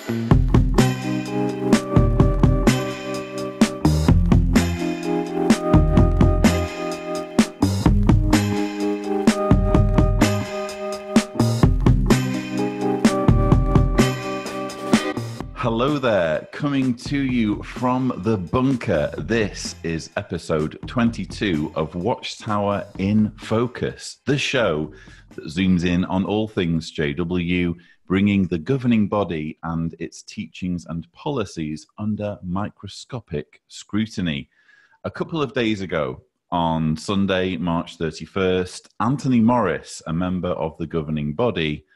Hello there, coming to you from the bunker. This is episode 22 of Watchtower in Focus, the show that zooms in on all things JW, bringing the governing body and its teachings and policies under microscopic scrutiny. A couple of days ago, on Sunday, March 31st, Anthony Morris, a member of the governing body,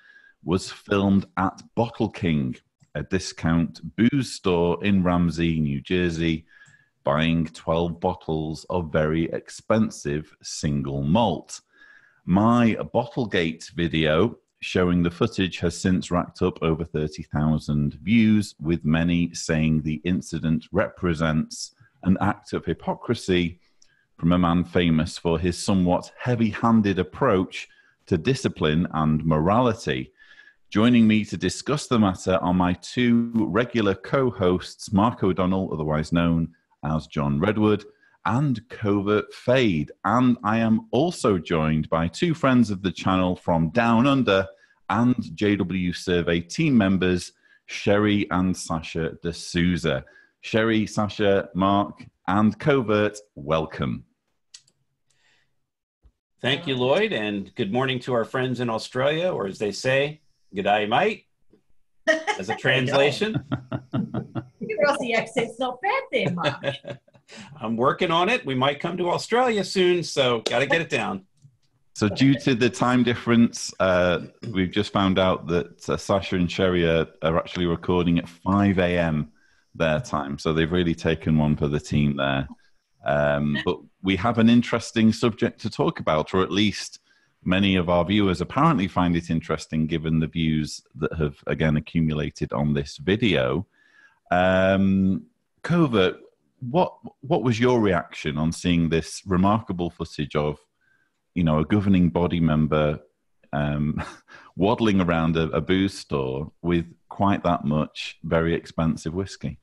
was filmed at Bottle King, a discount booze store in Ramsey, New Jersey, buying 12 bottles of very expensive single malt. My Bottlegate video showing the footage has since racked up over 30,000 views, with many saying the incident represents an act of hypocrisy from a man famous for his somewhat heavy-handed approach to discipline and morality. Joining me to discuss the matter are my two regular co-hosts, Mark O'Donnell, otherwise known as John Redwood, and Covert Fade. And I am also joined by two friends of the channel from Down Under and JW Survey team members, Sherrie and Sacha D'Souza. Sherrie, Sacha, Mark, and Covert, welcome. Thank you, Lloyd, and good morning to our friends in Australia, or as they say, g'day, mate, as a translation. Your Aussie accent's not bad there, Mark. I'm working on it. We might come to Australia soon, so got to get it down. So due to the time difference, we've just found out that Sacha and Sherrie are actually recording at 5 a.m. their time, so they've really taken one for the team there. But we have an interesting subject to talk about, or at least many of our viewers apparently find it interesting given the views that have, again, accumulated on this video. Covert, what was your reaction on seeing this remarkable footage of, you know, a governing body member waddling around a booze store with quite that much very expensive whiskey?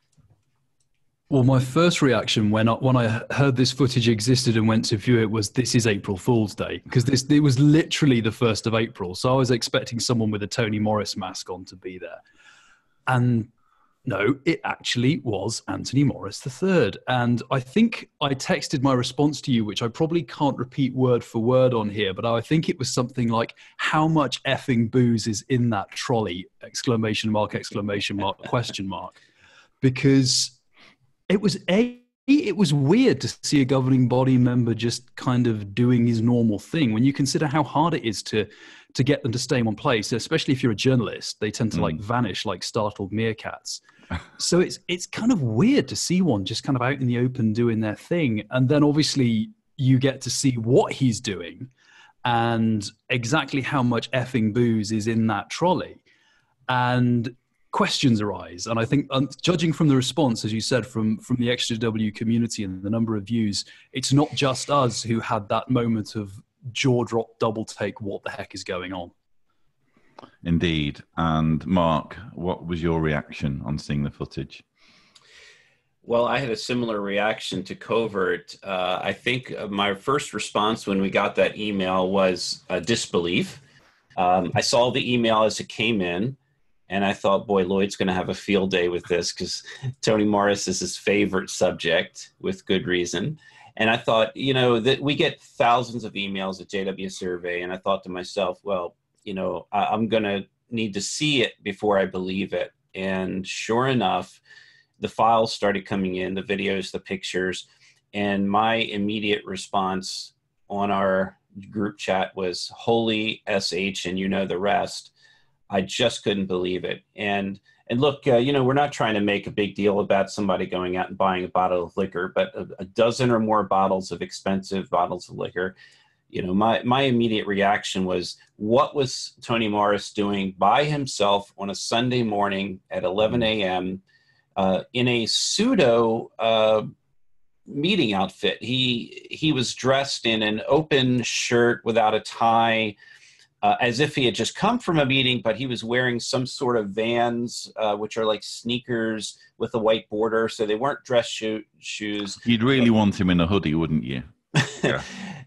Well, my first reaction when I heard this footage existed and went to view it was, this is April Fool's Day, because it was literally the 1st of April. So I was expecting someone with a Tony Morris mask on to be there. And no, it actually was Anthony Morris III. And I think I texted my response to you, which I probably can't repeat word for word on here, but I think it was something like, how much effing booze is in that trolley? ! Question mark. Because it was weird to see a governing body member just kind of doing his normal thing. When you consider how hard it is to get them to stay in one place, especially if you're a journalist, they tend to like vanish like startled meerkats. So it's kind of weird to see one just kind of out in the open doing their thing. And then obviously you get to see what he's doing and exactly how much effing booze is in that trolley. And questions arise. And I think, judging from the response, as you said, from the XJW community and the number of views, it's not just us who had that moment of jaw drop, double take, what the heck is going on? Indeed. And Mark, what was your reaction on seeing the footage? Well, I had a similar reaction to Covert. I think my first response when we got that email was disbelief. I saw the email as it came in, and I thought, boy, Lloyd's going to have a field day with this, because Tony Morris is his favorite subject, with good reason. And I thought, you know, that we get thousands of emails at JW Survey, and I thought to myself, well, you know, I'm going to need to see it before I believe it. And sure enough, the files started coming in, the videos, the pictures, and my immediate response on our group chat was, holy SH, and you know the rest. I just couldn't believe it. And look, you know, we're not trying to make a big deal about somebody going out and buying a bottle of liquor, but a dozen or more bottles of expensive bottles of liquor. You know, my immediate reaction was, what was Tony Morris doing by himself on a Sunday morning at 11 a.m. In a pseudo meeting outfit? He was dressed in an open shirt without a tie. as if he had just come from a meeting, but he was wearing some sort of Vans, which are like sneakers with a white border. So they weren't dress shoes. You'd really want him in a hoodie, wouldn't you? Yeah.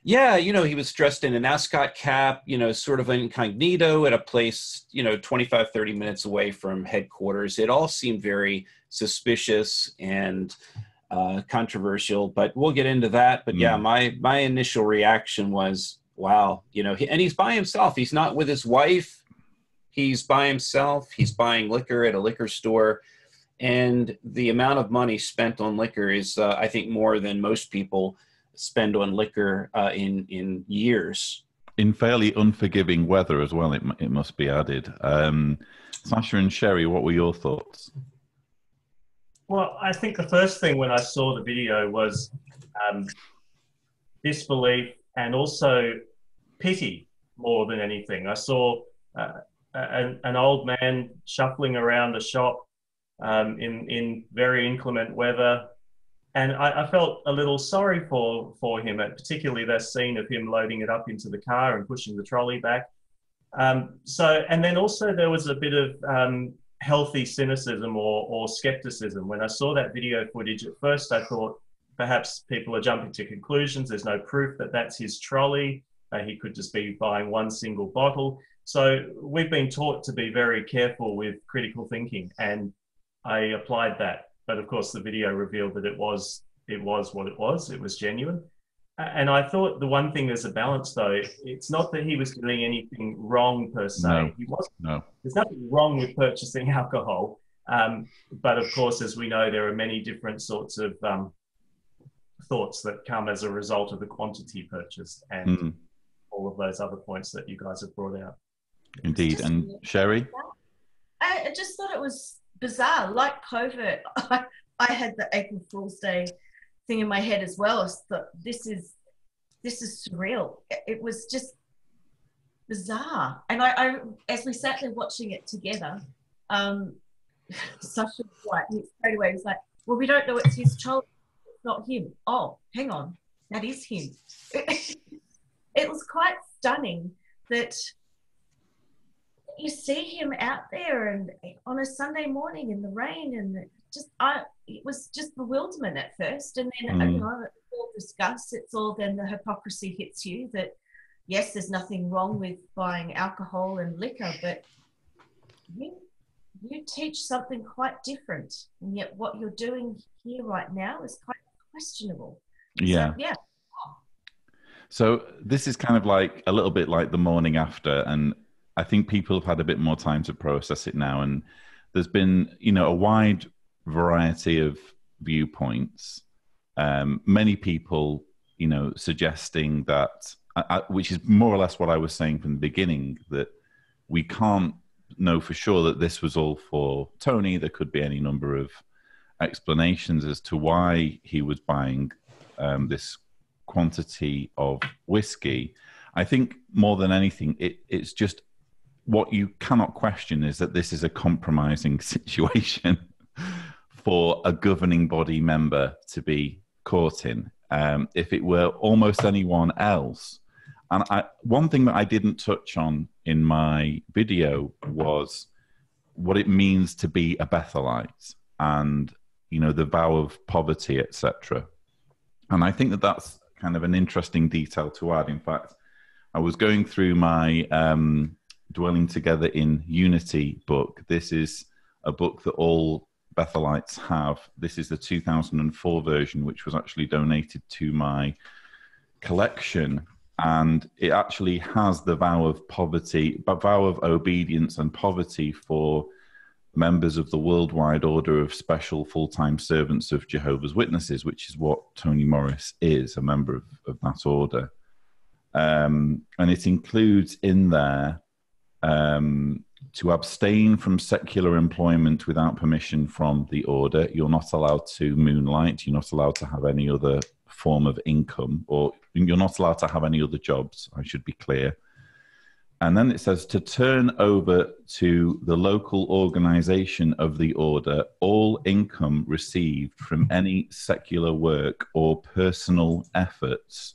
Yeah, he was dressed in an ascot cap, sort of incognito at a place, 25, 30 minutes away from headquarters. It all seemed very suspicious and controversial, but we'll get into that. But yeah, my initial reaction was, wow, and he's by himself. He's not with his wife. He's by himself. He's buying liquor at a liquor store. And the amount of money spent on liquor is, I think, more than most people spend on liquor in years. In fairly unforgiving weather as well, it must be added. Sacha and Sherrie, what were your thoughts? Well, I think the first thing when I saw the video was disbelief and also pity more than anything. I saw an old man shuffling around the shop in very inclement weather. And I felt a little sorry for him, and particularly that scene of him loading it up into the car and pushing the trolley back. And then also there was a bit of healthy cynicism or skepticism. When I saw that video footage, at first I thought perhaps people are jumping to conclusions. There's no proof that that's his trolley. He could just be buying one single bottle. So we've been taught to be very careful with critical thinking, and I applied that. But of course, the video revealed that it was what it was. It was genuine. And I thought the one thing there's a balance, though. It's not that he was doing anything wrong per se. No. He wasn't. No. There's nothing wrong with purchasing alcohol. But of course, as we know, there are many different sorts of thoughts that come as a result of the quantity purchased and all of those other points that you guys have brought out. Indeed. And Sherrie? I just thought it was bizarre, like COVID. I had the April Fool's Day thing in my head as well. I thought, this is surreal. It was just bizarre. And I as we sat there watching it together, Sacha straight away was like, well, we don't know it's his child, it's not him. Oh, hang on, that is him. It was quite stunning that you see him out there and on a Sunday morning in the rain, and it was just bewilderment at first, and then it's all discussed. It's all then the hypocrisy hits you that yes, there's nothing wrong with buying alcohol and liquor, but you teach something quite different, and yet what you're doing here right now is quite questionable. Yeah. So, yeah. So this is kind of like a little bit like the morning after, and I think people have had a bit more time to process it now, and there's been, a wide variety of viewpoints. Many people, suggesting that, which is more or less what I was saying from the beginning, that we can't know for sure that this was all for Tony. There could be any number of explanations as to why he was buying this quantity of whiskey. I think more than anything, it's just what you cannot question is that this is a compromising situation for a governing body member to be caught in. If it were almost anyone else, and one thing that I didn't touch on in my video was what it means to be a Bethelite and, the vow of poverty, etc. And I think that that's kind of an interesting detail to add. In fact, I was going through my Dwelling Together in Unity book. This is a book that all Bethelites have. This is the 2004 version, which was actually donated to my collection. And it actually has the vow of poverty, but vow of obedience and poverty for members of the Worldwide Order of Special Full-Time Servants of Jehovah's Witnesses, which is what Tony Morris is, a member of that order. And it includes in there to abstain from secular employment without permission from the order. You're not allowed to moonlight. You're not allowed to have any other form of income, or you're not allowed to have any other jobs, I should be clear. And then it says to turn over to the local organization of the order all income received from any secular work or personal efforts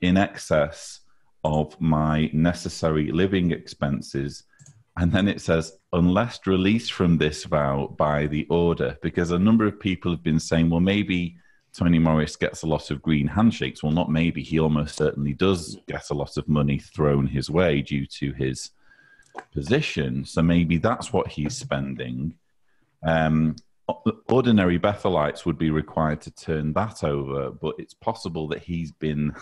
in excess of my necessary living expenses. And then it says, unless released from this vow by the order, because a number of people have been saying, well, maybe Tony Morris gets a lot of green handshakes. Well, not maybe. He almost certainly does get a lot of money thrown his way due to his position. So maybe that's what he's spending. Ordinary Bethelites would be required to turn that over, but it's possible that he's been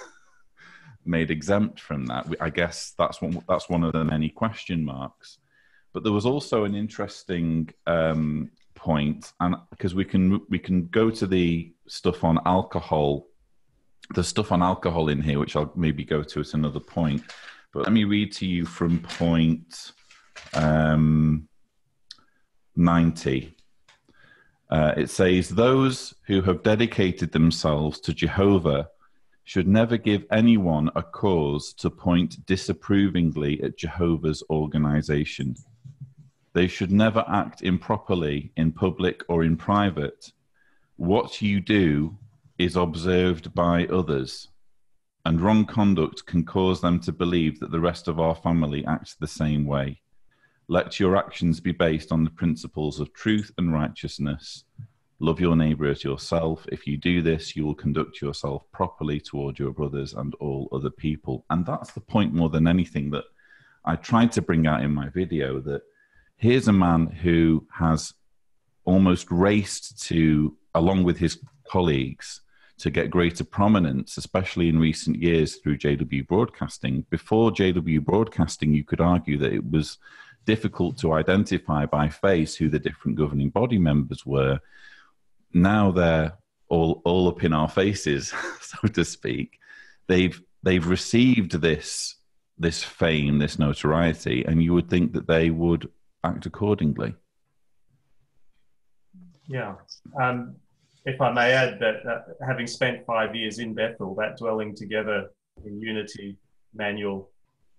made exempt from that. I guess that's one of the many question marks. But there was also an interesting point, and because we can go to the stuff on alcohol, the stuff on alcohol in here, which I'll maybe go to at another point. But let me read to you from point 90. It says, those who have dedicated themselves to Jehovah should never give anyone a cause to point disapprovingly at Jehovah's organization. They should never act improperly in public or in private. What you do is observed by others, and wrong conduct can cause them to believe that the rest of our family acts the same way. Let your actions be based on the principles of truth and righteousness. Love your neighbor as yourself. If you do this, you will conduct yourself properly toward your brothers and all other people. And that's the point more than anything that I tried to bring out in my video, that here's a man who has almost raced to, along with his colleagues, to get greater prominence, especially in recent years through JW Broadcasting. Before JW Broadcasting, you could argue that it was difficult to identify by face who the different governing body members were. Now they're all up in our faces, so to speak. They've received this fame, this notoriety, and you would think that they would act accordingly. Yeah. If I may add that having spent 5 years in Bethel, that dwelling together in unity manual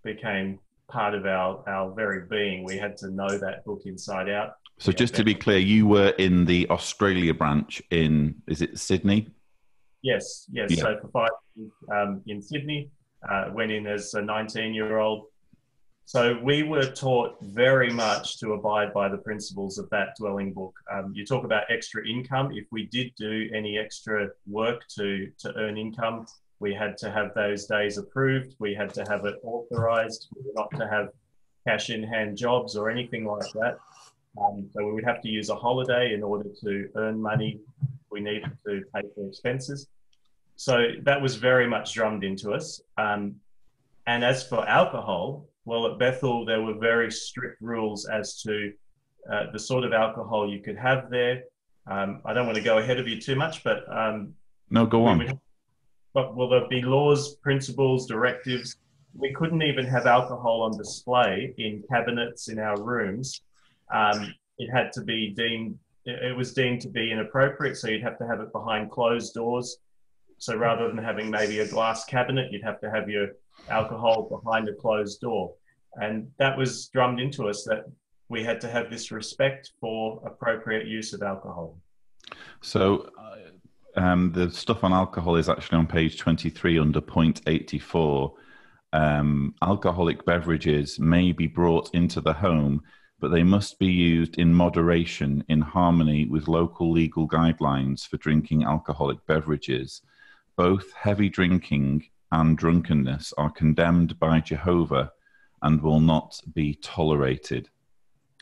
became part of our very being. We had to know that book inside out. So just to be clear, you were in the Australia branch in, is it Sydney? Yes. Yeah. So for 5 years in Sydney, went in as a 19-year-old. So we were taught very much to abide by the principles of that dwelling book. You talk about extra income. If we did do any extra work to earn income, we had to have those days approved. We had to have it authorized. We were not to have cash in hand jobs or anything like that. So we would have to use a holiday in order to earn money. We needed to pay for expenses. So that was very much drummed into us. And as for alcohol, well, at Bethel, there were very strict rules as to the sort of alcohol you could have there. I don't want to go ahead of you too much, but... No, go on. There'd be laws, principles, directives. We couldn't even have alcohol on display in cabinets in our rooms. It had to be it was deemed to be inappropriate, so you'd have to have it behind closed doors. So rather than having maybe a glass cabinet, you'd have to have your alcohol behind a closed door. And that was drummed into us that we had to have this respect for appropriate use of alcohol. So the stuff on alcohol is actually on page 23 under point 84. Alcoholic beverages may be brought into the home, but they must be used in moderation in harmony with local legal guidelines for drinking alcoholic beverages. Both heavy drinking and drunkenness are condemned by Jehovah and will not be tolerated.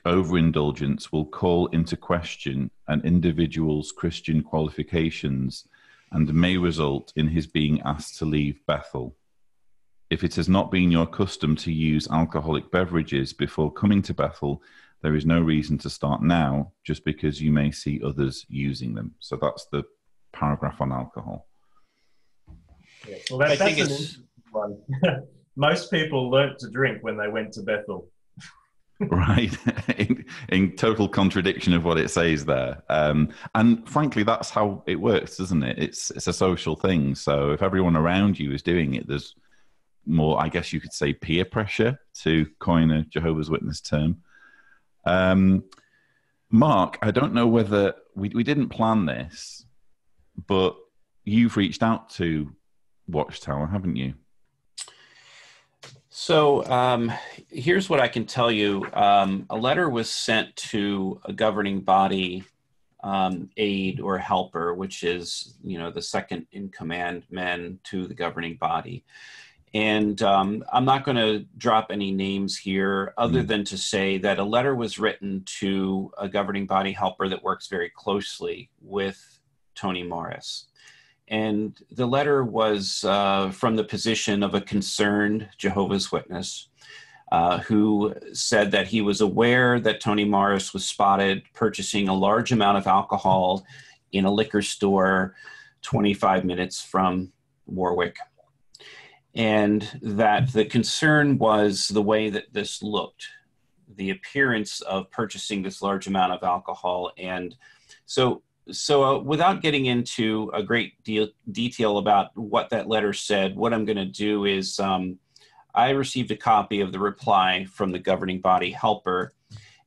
Overindulgence will call into question an individual's Christian qualifications and may result in his being asked to leave Bethel. If it has not been your custom to use alcoholic beverages before coming to Bethel, there is no reason to start now just because you may see others using them. So that's the paragraph on alcohol. Yeah. Well, that's an interesting one. Most people learnt to drink when they went to Bethel. Right, in total contradiction of what it says there. And frankly, that's how it works, isn't it? It's a social thing. So if everyone around you is doing it, there's more, I guess you could say, peer pressure, to coin a Jehovah's Witness term. Mark, I don't know whether we didn't plan this, but you've reached out to Watchtower, haven't you? So here's what I can tell you. A letter was sent to a governing body aide or helper, which is, the second in command men to the governing body. And I'm not going to drop any names here other than to say that a letter was written to a governing body helper that works very closely with Tony Morris. And the letter was from the position of a concerned Jehovah's Witness who said that he was aware that Tony Morris was spotted purchasing a large amount of alcohol in a liquor store 25 minutes from Warwick. And that the concern was the way that this looked, the appearance of purchasing this large amount of alcohol. And so without getting into a great detail about what that letter said, what I'm going to do is I received a copy of the reply from the governing body helper,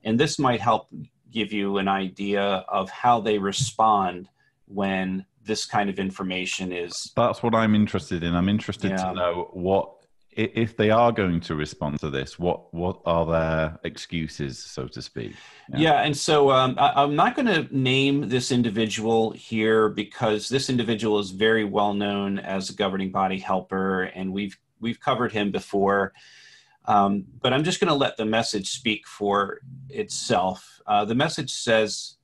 and this might help give you an idea of how they respond when this kind of information is. That's what I'm interested in. I'm interested to know what, if they are going to respond to this, what are their excuses, so to speak? And so I'm not going to name this individual here because this individual is very well known as a governing body helper, and we've covered him before. But I'm just going to let the message speak for itself. The message says,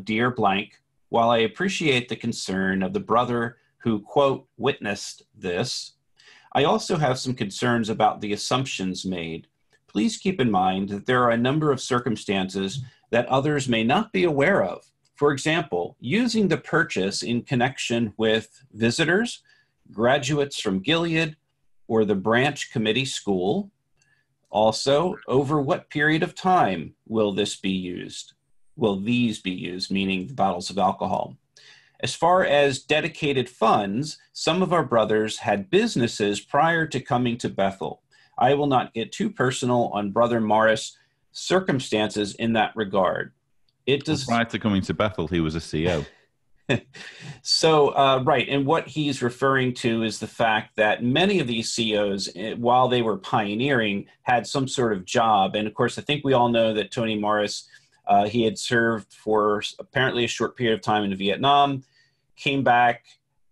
"Dear blank, while I appreciate the concern of the brother who, quote, witnessed this, I also have some concerns about the assumptions made. Please keep in mind that there are a number of circumstances that others may not be aware of. For example, using the purchase in connection with visitors, graduates from Gilead, or the branch committee school. Also, over what period of time will this be used? Will these be used, meaning the bottles of alcohol? As far as dedicated funds, some of our brothers had businesses prior to coming to Bethel. I will not get too personal on Brother Morris' circumstances in that regard. Prior to coming to Bethel, he was a CO. So, right. And what he's referring to is the fact that many of these COs, while they were pioneering, had some sort of job. And of course, I think we all know that Tony Morris, he had served for apparently a short period of time in Vietnam, came back,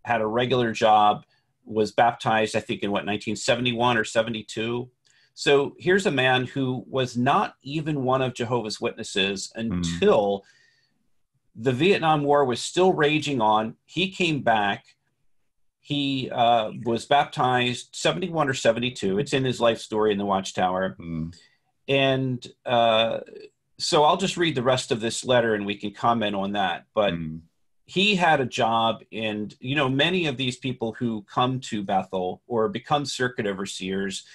had a regular job, was baptized, I think in 1971 or 72. So here's a man who was not even one of Jehovah's Witnesses until the Vietnam War was still raging on. He came back. He was baptized 71 or 72. It's in his life story in the Watchtower. And so I'll just read the rest of this letter and we can comment on that. But he had a job, and, many of these people who come to Bethel or become circuit overseers,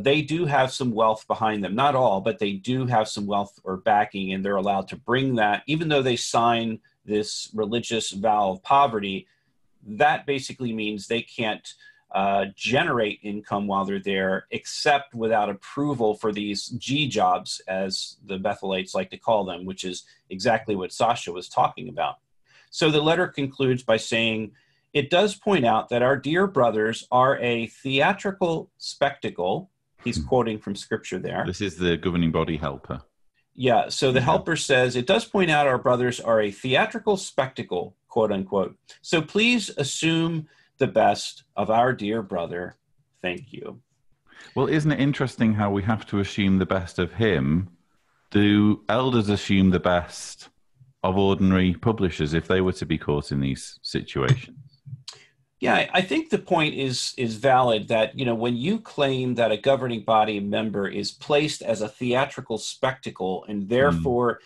they do have some wealth behind them. Not all, but they do have some wealth or backing, and they're allowed to bring that, even though they sign this religious vow of poverty. That basically means they can't generate income while they're there, except without approval for these G jobs, as the Bethelites like to call them, which is exactly what Sacha was talking about. So the letter concludes by saying, it does point out that our dear brothers are a theatrical spectacle. He's quoting from scripture there. This is the governing body helper. Yeah, so the helper says, it does point out our brothers are a theatrical spectacle, quote unquote. So please assume the best of our dear brother. Thank you. Well, isn't it interesting how we have to assume the best of him? Do elders assume the best of ordinary publishers if they were to be caught in these situations? Yeah, I think the point is valid that, when you claim that a governing body member is placed as a theatrical spectacle, and therefore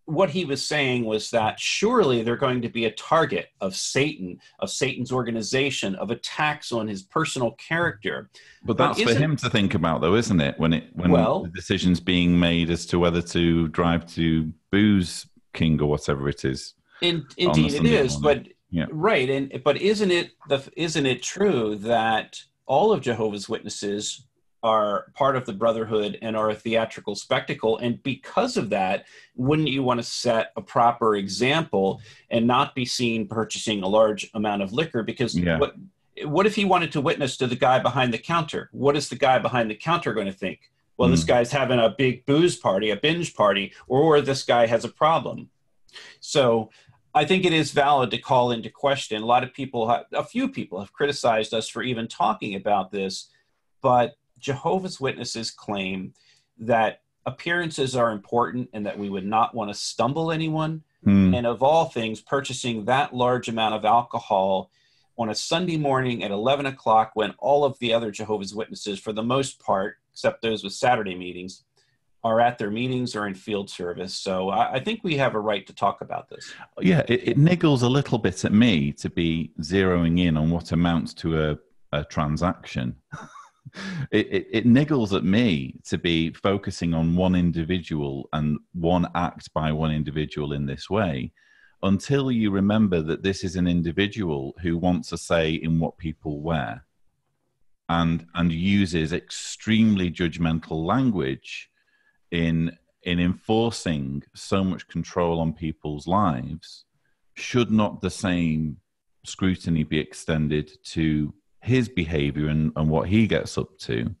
what he was saying was that surely they're going to be a target of Satan, of Satan's organization, of attacks on his personal character. But that's for him to think about, though, isn't it? When the decision's being made as to whether to drive to Booze King or whatever it is. Indeed, it is. But right, but isn't it true that all of Jehovah's Witnesses are part of the brotherhood and are a theatrical spectacle? And because of that, wouldn't you want to set a proper example and not be seen purchasing a large amount of liquor? Because what if he wanted to witness to the guy behind the counter? What is the guy behind the counter going to think? Well, this guy's having a big booze party, a binge party, or this guy has a problem. So I think it is valid to call into question. A few people have criticized us for even talking about this, but Jehovah's Witnesses claim that appearances are important and that we would not want to stumble anyone. And of all things, purchasing that large amount of alcohol on a Sunday morning at 11 o'clock when all of the other Jehovah's Witnesses, for the most part, except those with Saturday meetings, are at their meetings or in field service. So I think we have a right to talk about this. Yeah, it niggles a little bit at me to be zeroing in on what amounts to a transaction. It niggles at me to be focusing on one individual and one act by one individual in this way, until you remember that this is an individual who wants a say in what people wear and uses extremely judgmental language in enforcing so much control on people's lives. Should not the same scrutiny be extended to his behavior and what he gets up to?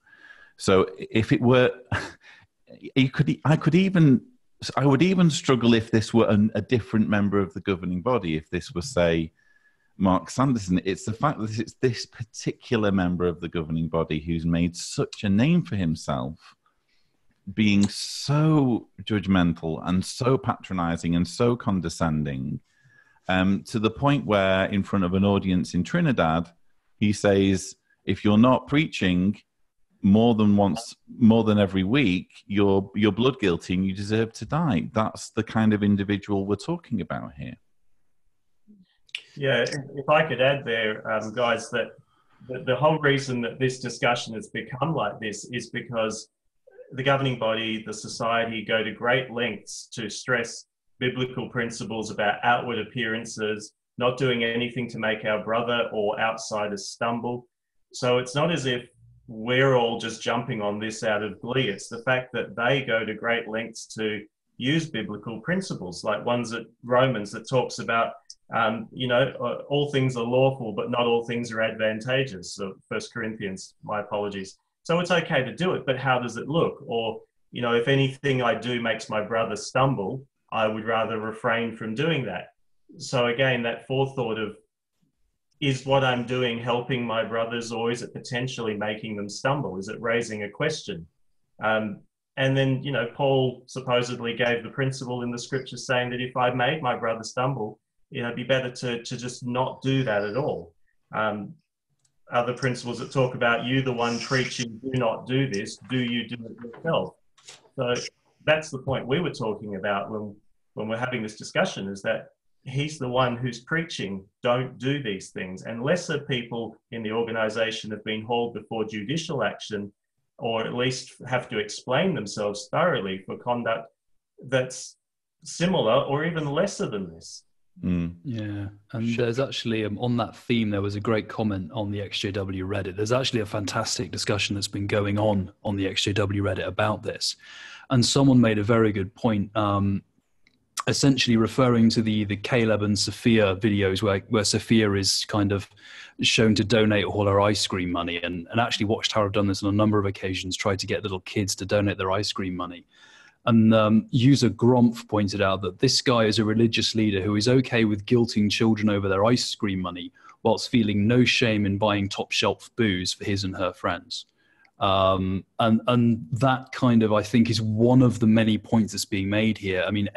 So if it were, I would even struggle if this were a different member of the governing body. If this were, say, Mark Sanderson, it's the fact that it's this particular member of the governing body who's made such a name for himself, being so judgmental and so patronizing and so condescending, to the point where in front of an audience in Trinidad, he says, if you're not preaching more than every week, you're blood guilty and you deserve to die. That's the kind of individual we're talking about here. Yeah, if I could add there, guys, that the whole reason that this discussion has become like this is because the governing body, the society, go to great lengths to stress biblical principles about outward appearances, not doing anything to make our brother or outsiders stumble. So it's not as if we're all just jumping on this out of glee. It's the fact that they go to great lengths to use biblical principles, like ones at Romans that talks about, all things are lawful, but not all things are advantageous. So 1 Corinthians, my apologies. So it's okay to do it, but how does it look? Or, if anything I do makes my brother stumble, I would rather refrain from doing that. So again, that forethought of, is what I'm doing helping my brothers, or is it potentially making them stumble? Is it raising a question? And then, Paul supposedly gave the principle in the scripture saying that if I made my brother stumble, it'd be better to just not do that at all. Other principles that talk about, you, the one preaching, do not do this, do you do it yourself? So that's the point we were talking about when we're having this discussion, is that he's the one who's preaching, don't do these things. And lesser people in the organization have been hauled before judicial action, or at least have to explain themselves thoroughly for conduct that's similar or even lesser than this. Yeah, and there's actually on that theme, there was a great comment on the XJW Reddit. There's actually a fantastic discussion that's been going on the XJW Reddit about this, and someone made a very good point, essentially referring to the Caleb and Sophia videos where Sophia is kind of shown to donate all her ice cream money, and actually Watchtower have done this on a number of occasions, tried to get little kids to donate their ice cream money. And user Gromph pointed out that this guy is a religious leader who is okay with guilting children over their ice cream money whilst feeling no shame in buying top shelf booze for his and her friends. And that kind of, I think, is one of the many points that's being made here. I mean,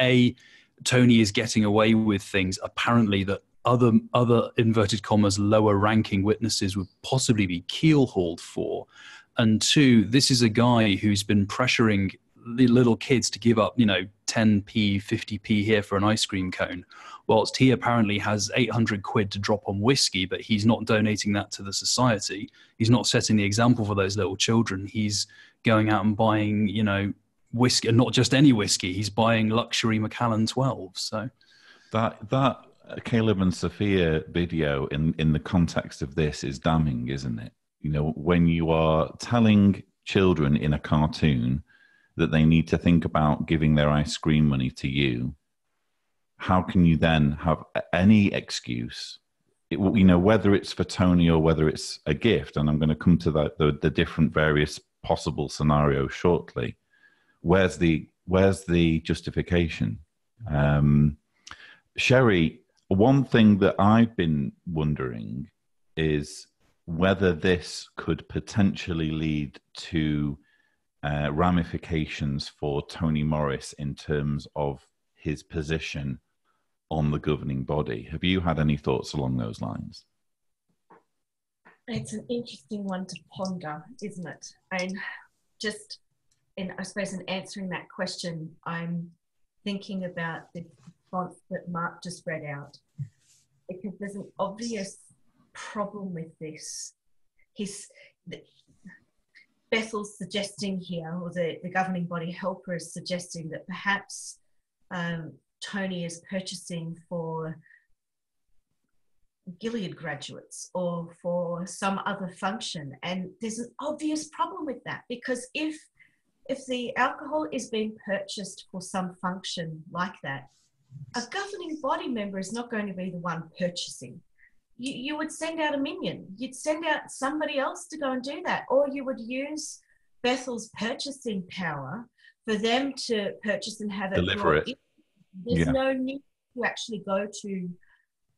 Tony is getting away with things apparently that other inverted commas lower ranking witnesses would possibly be keel-hauled for. And two, this is a guy who's been pressuring the little kids to give up, 10p, 50p here for an ice cream cone, whilst he apparently has 800 quid to drop on whiskey, but he's not donating that to the society. He's not setting the example for those little children. He's going out and buying, whiskey, and not just any whiskey. He's buying luxury Macallan 12. So that Caleb and Sophia video in the context of this is damning, isn't it? When you are telling children in a cartoon that they need to think about giving their ice cream money to you, how can you then have any excuse whether it's for Tony or whether it's a gift, and I'm going to come to the different various possible scenarios shortly. Where's the justification? Sherrie, one thing that I've been wondering is whether this could potentially lead to ramifications for Tony Morris in terms of his position on the governing body. Have you had any thoughts along those lines? It's an interesting one to ponder, isn't it? And I suppose in answering that question, I'm thinking about the response that Mark just read out, because there's an obvious problem with this. Bethel's suggesting here, or the governing body helper is suggesting that perhaps Tony is purchasing for Gilead graduates or for some other function. And there's an obvious problem with that, because if the alcohol is being purchased for some function like that, a governing body member is not going to be the one purchasing. You would send out a minion. You'd send out somebody else to go and do that. Or you would use Bethel's purchasing power for them to purchase and have it. Deliver it. There's no need to actually go to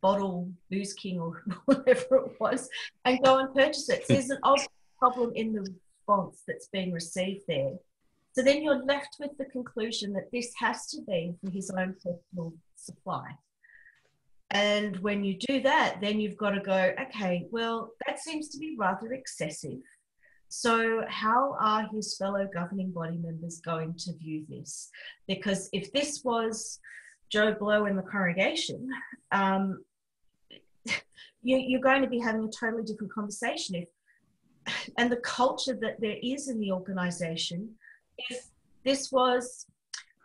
Bottle, Booze King, or whatever it was, and go and purchase it. So there's an obvious problem in the response that's being received there. So then you're left with the conclusion that this has to be for his own personal supply. And when you do that, then you've got to go, okay, well, that seems to be rather excessive. So how are his fellow governing body members going to view this? Because if this was Joe Blow in the congregation, you're going to be having a totally different conversation. And the culture that there is in the organisation, if this was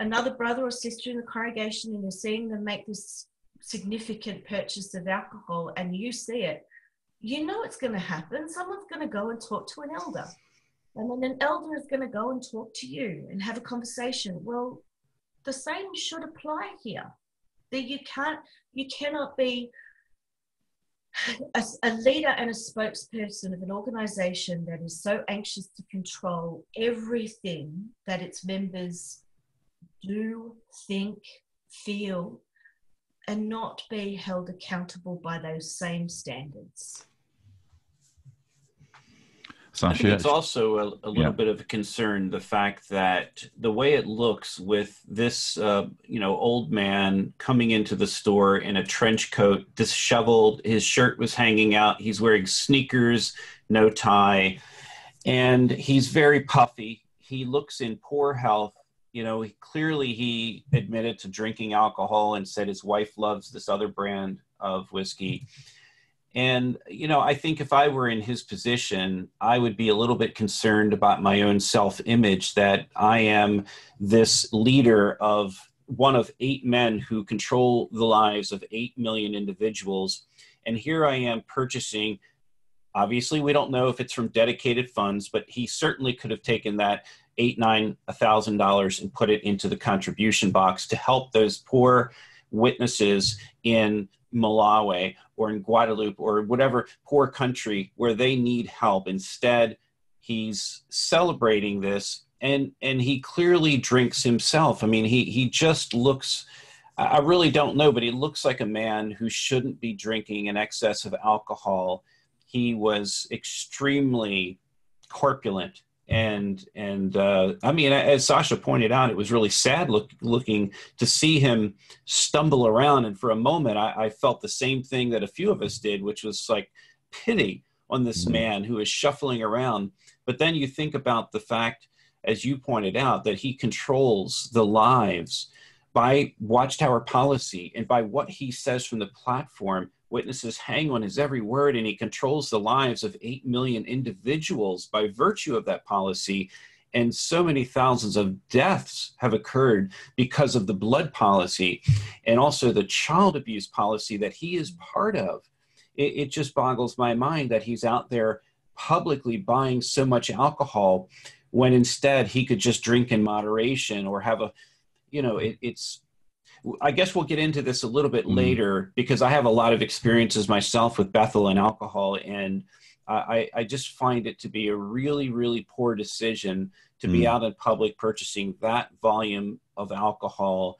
another brother or sister in the congregation and you're seeing them make this significant purchase of alcohol and you see it, you know it's going to happen. Someone's going to go and talk to an elder. And then an elder is going to go and talk to you and have a conversation. Well, the same should apply here. That you cannot be a leader and a spokesperson of an organisation that is so anxious to control everything that its members do, think, feel, and not be held accountable by those same standards. I think it's also a little bit of a concern, the fact that the way it looks with this, old man coming into the store in a trench coat, disheveled, his shirt was hanging out, he's wearing sneakers, no tie, and he's very puffy. He looks in poor health. Clearly he admitted to drinking alcohol and said his wife loves this other brand of whiskey. And, I think if I were in his position, I would be a little bit concerned about my own self-image, that I am this leader of one of 8 men who control the lives of 8 million individuals. And here I am purchasing, obviously we don't know if it's from dedicated funds, but he certainly could have taken that $1,000 and put it into the contribution box to help those poor witnesses in Malawi or in Guadeloupe or whatever poor country where they need help. Instead, he's celebrating this, and he clearly drinks himself. I mean, he just looks, I really don't know, but he looks like a man who shouldn't be drinking in excess of alcohol. He was extremely corpulent. And I mean, as Sacha pointed out, it was really sad looking to see him stumble around. And for a moment, I felt the same thing that a few of us did, which was like pity on this man who is shuffling around. But then you think about the fact, as you pointed out, that he controls the lives by Watchtower policy and by what he says from the platform. Witnesses hang on his every word, and he controls the lives of 8 million individuals by virtue of that policy. And so many thousands of deaths have occurred because of the blood policy and also the child abuse policy that he is part of. It just boggles my mind that he's out there publicly buying so much alcohol when instead he could just drink in moderation or have a, it's I guess we'll get into this a little bit later, because I have a lot of experiences myself with Bethel and alcohol, and I just find it to be a really, really poor decision to be out in public purchasing that volume of alcohol,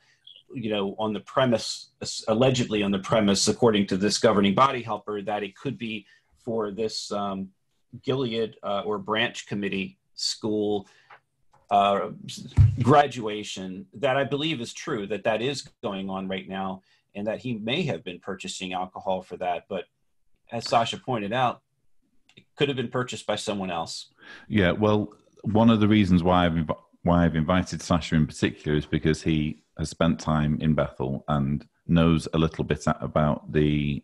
you know, on the premise, allegedly on the premise, according to this governing body helper, that it could be for this Gilead or branch committee school graduation. That I believe is true, that is going on right now, and that he may have been purchasing alcohol for that. But as Sacha pointed out, it could have been purchased by someone else. Yeah, well, one of the reasons why I've invited Sacha in particular is because he has spent time in Bethel and knows a little bit about the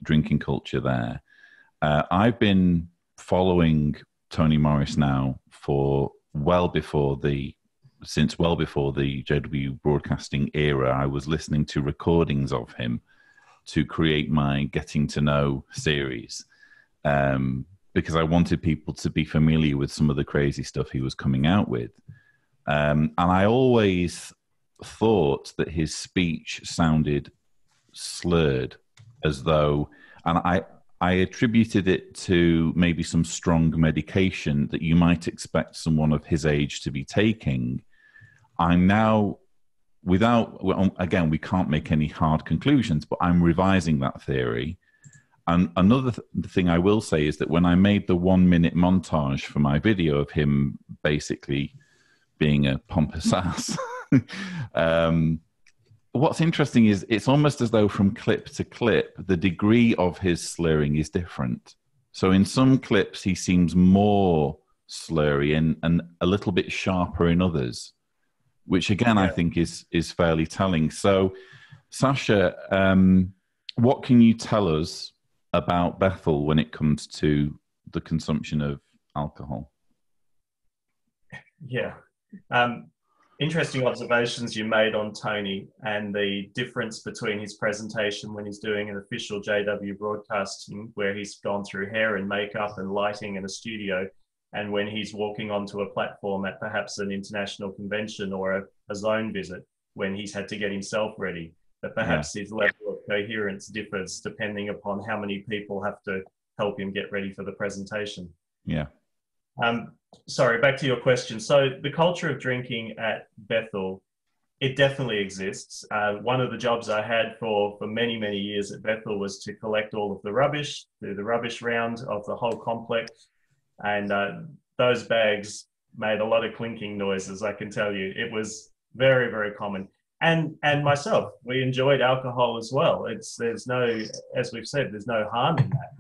drinking culture there. I've been following Tony Morris now for well before the JW Broadcasting era. I was listening to recordings of him to create my Getting to Know series, because I wanted people to be familiar with some of the crazy stuff he was coming out with. And I always thought that his speech sounded slurred, as though, and I attributed it to maybe some strong medication that you might expect someone of his age to be taking. I'm now, again, we can't make any hard conclusions, but I'm revising that theory. And another thing I will say is that when I made the 1 minute montage for my video of him basically being a pompous ass, what's interesting is it's almost as though from clip to clip, the degree of his slurring is different. So in some clips, he seems more slurry and a little bit sharper in others, which again, I think is fairly telling. So Sacha, what can you tell us about Bethel when it comes to the consumption of alcohol? Yeah. Interesting observations you made on Tony and the difference between his presentation when he's doing an official JW broadcasting, where he's gone through hair and makeup and lighting in a studio, and when he's walking onto a platform at perhaps an international convention or a zone visit, when he's had to get himself ready. That perhaps his level of coherence differs depending upon how many people have to help him get ready for the presentation. Yeah. Sorry, back to your question. So the culture of drinking at Bethel, it definitely exists. One of the jobs I had for many, many years at Bethel was to collect all of the rubbish, do the rubbish round of the whole complex. And those bags made a lot of clinking noises, I can tell you. It was very, very common. And myself, we enjoyed alcohol as well. There's no, as we've said, there's no harm in that.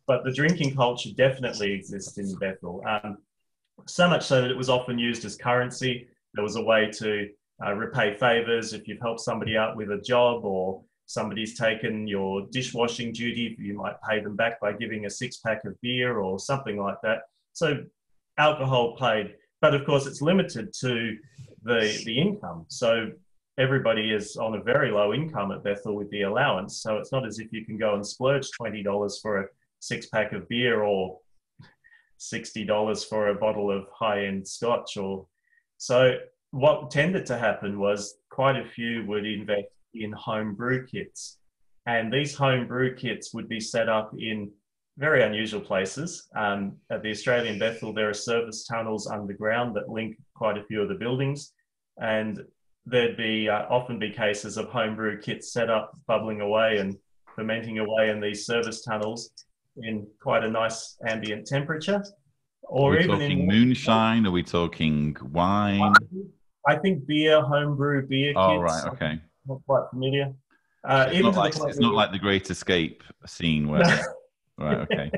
But the drinking culture definitely exists in Bethel. So much so that it was often used as currency. There was a way to repay favors. If you've helped somebody out with a job, or somebody's taken your dishwashing duty, you might pay them back by giving a 6-pack of beer or something like that. So alcohol played, but of course it's limited to the income. So everybody is on a very low income at Bethel with the allowance. So it's not as if you can go and splurge $20 for a 6-pack of beer or $60 for a bottle of high-end scotch. So what tended to happen was quite a few would invest in home brew kits. And these home brew kits would be set up in very unusual places. At the Australian Bethel, there are service tunnels underground that link quite a few of the buildings. And there'd be often be cases of home brew kits set up, bubbling away and fermenting away in these service tunnels in quite a nice ambient temperature. Or are we even talking in moonshine? Are we talking wine? I think beer, homebrew beer kits. Oh, right, okay. Not quite familiar. It's not like the Great Escape scene where... Right, okay.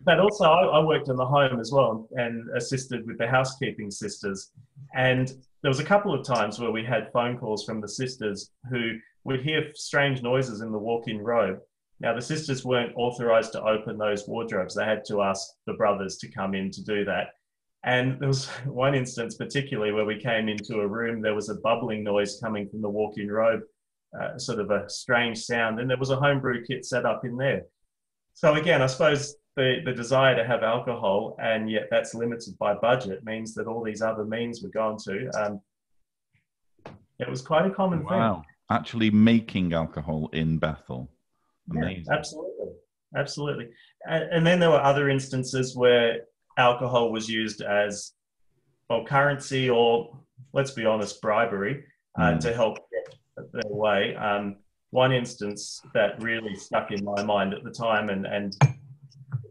But also I worked in the home as well and assisted with the housekeeping sisters. And there was a couple of times where we had phone calls from the sisters who would hear strange noises in the walk-in robe. Now, the sisters weren't authorized to open those wardrobes. They had to ask the brothers to come in to do that. And there was one instance particularly where we came into a room, there was a bubbling noise coming from the walk-in robe, sort of a strange sound, and there was a homebrew kit set up in there. So again, I suppose the desire to have alcohol, and yet that's limited by budget, means that all these other means were gone to. It was quite a common thing. Wow. Actually making alcohol in Bethel. Amazing. Yeah, absolutely. Absolutely. And then there were other instances where alcohol was used as, well, currency or, let's be honest, bribery to help get their way. One instance that really stuck in my mind at the time and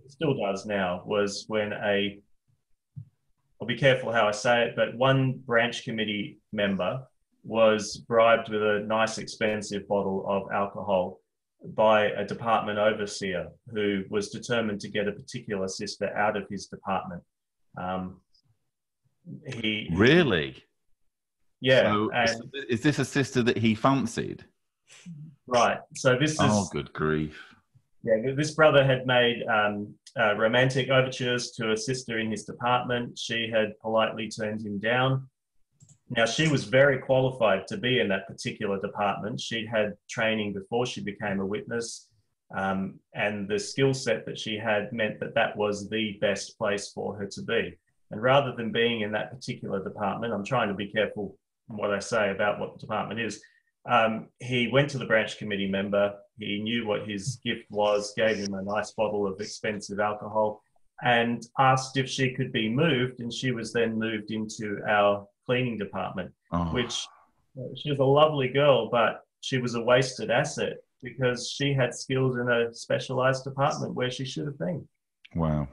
still does now was when I'll be careful how I say it, but one branch committee member was bribed with a nice expensive bottle of alcohol by a department overseer who was determined to get a particular sister out of his department. Really? Yeah. So is this a sister that he fancied? Right. So this is... Oh, good grief. Yeah, this brother had made romantic overtures to a sister in his department. She had politely turned him down. Now, she was very qualified to be in that particular department. She'd had training before she became a witness, and the skill set that she had meant that that was the best place for her to be. And rather than being in that particular department, I'm trying to be careful what I say about what the department is, he went to the branch committee member. He knew what his gift was, gave him a nice bottle of expensive alcohol, and asked if she could be moved. And she was then moved into our cleaning department, which she was a lovely girl, but she was a wasted asset because she had skills in a specialized department where she should have been. Wow.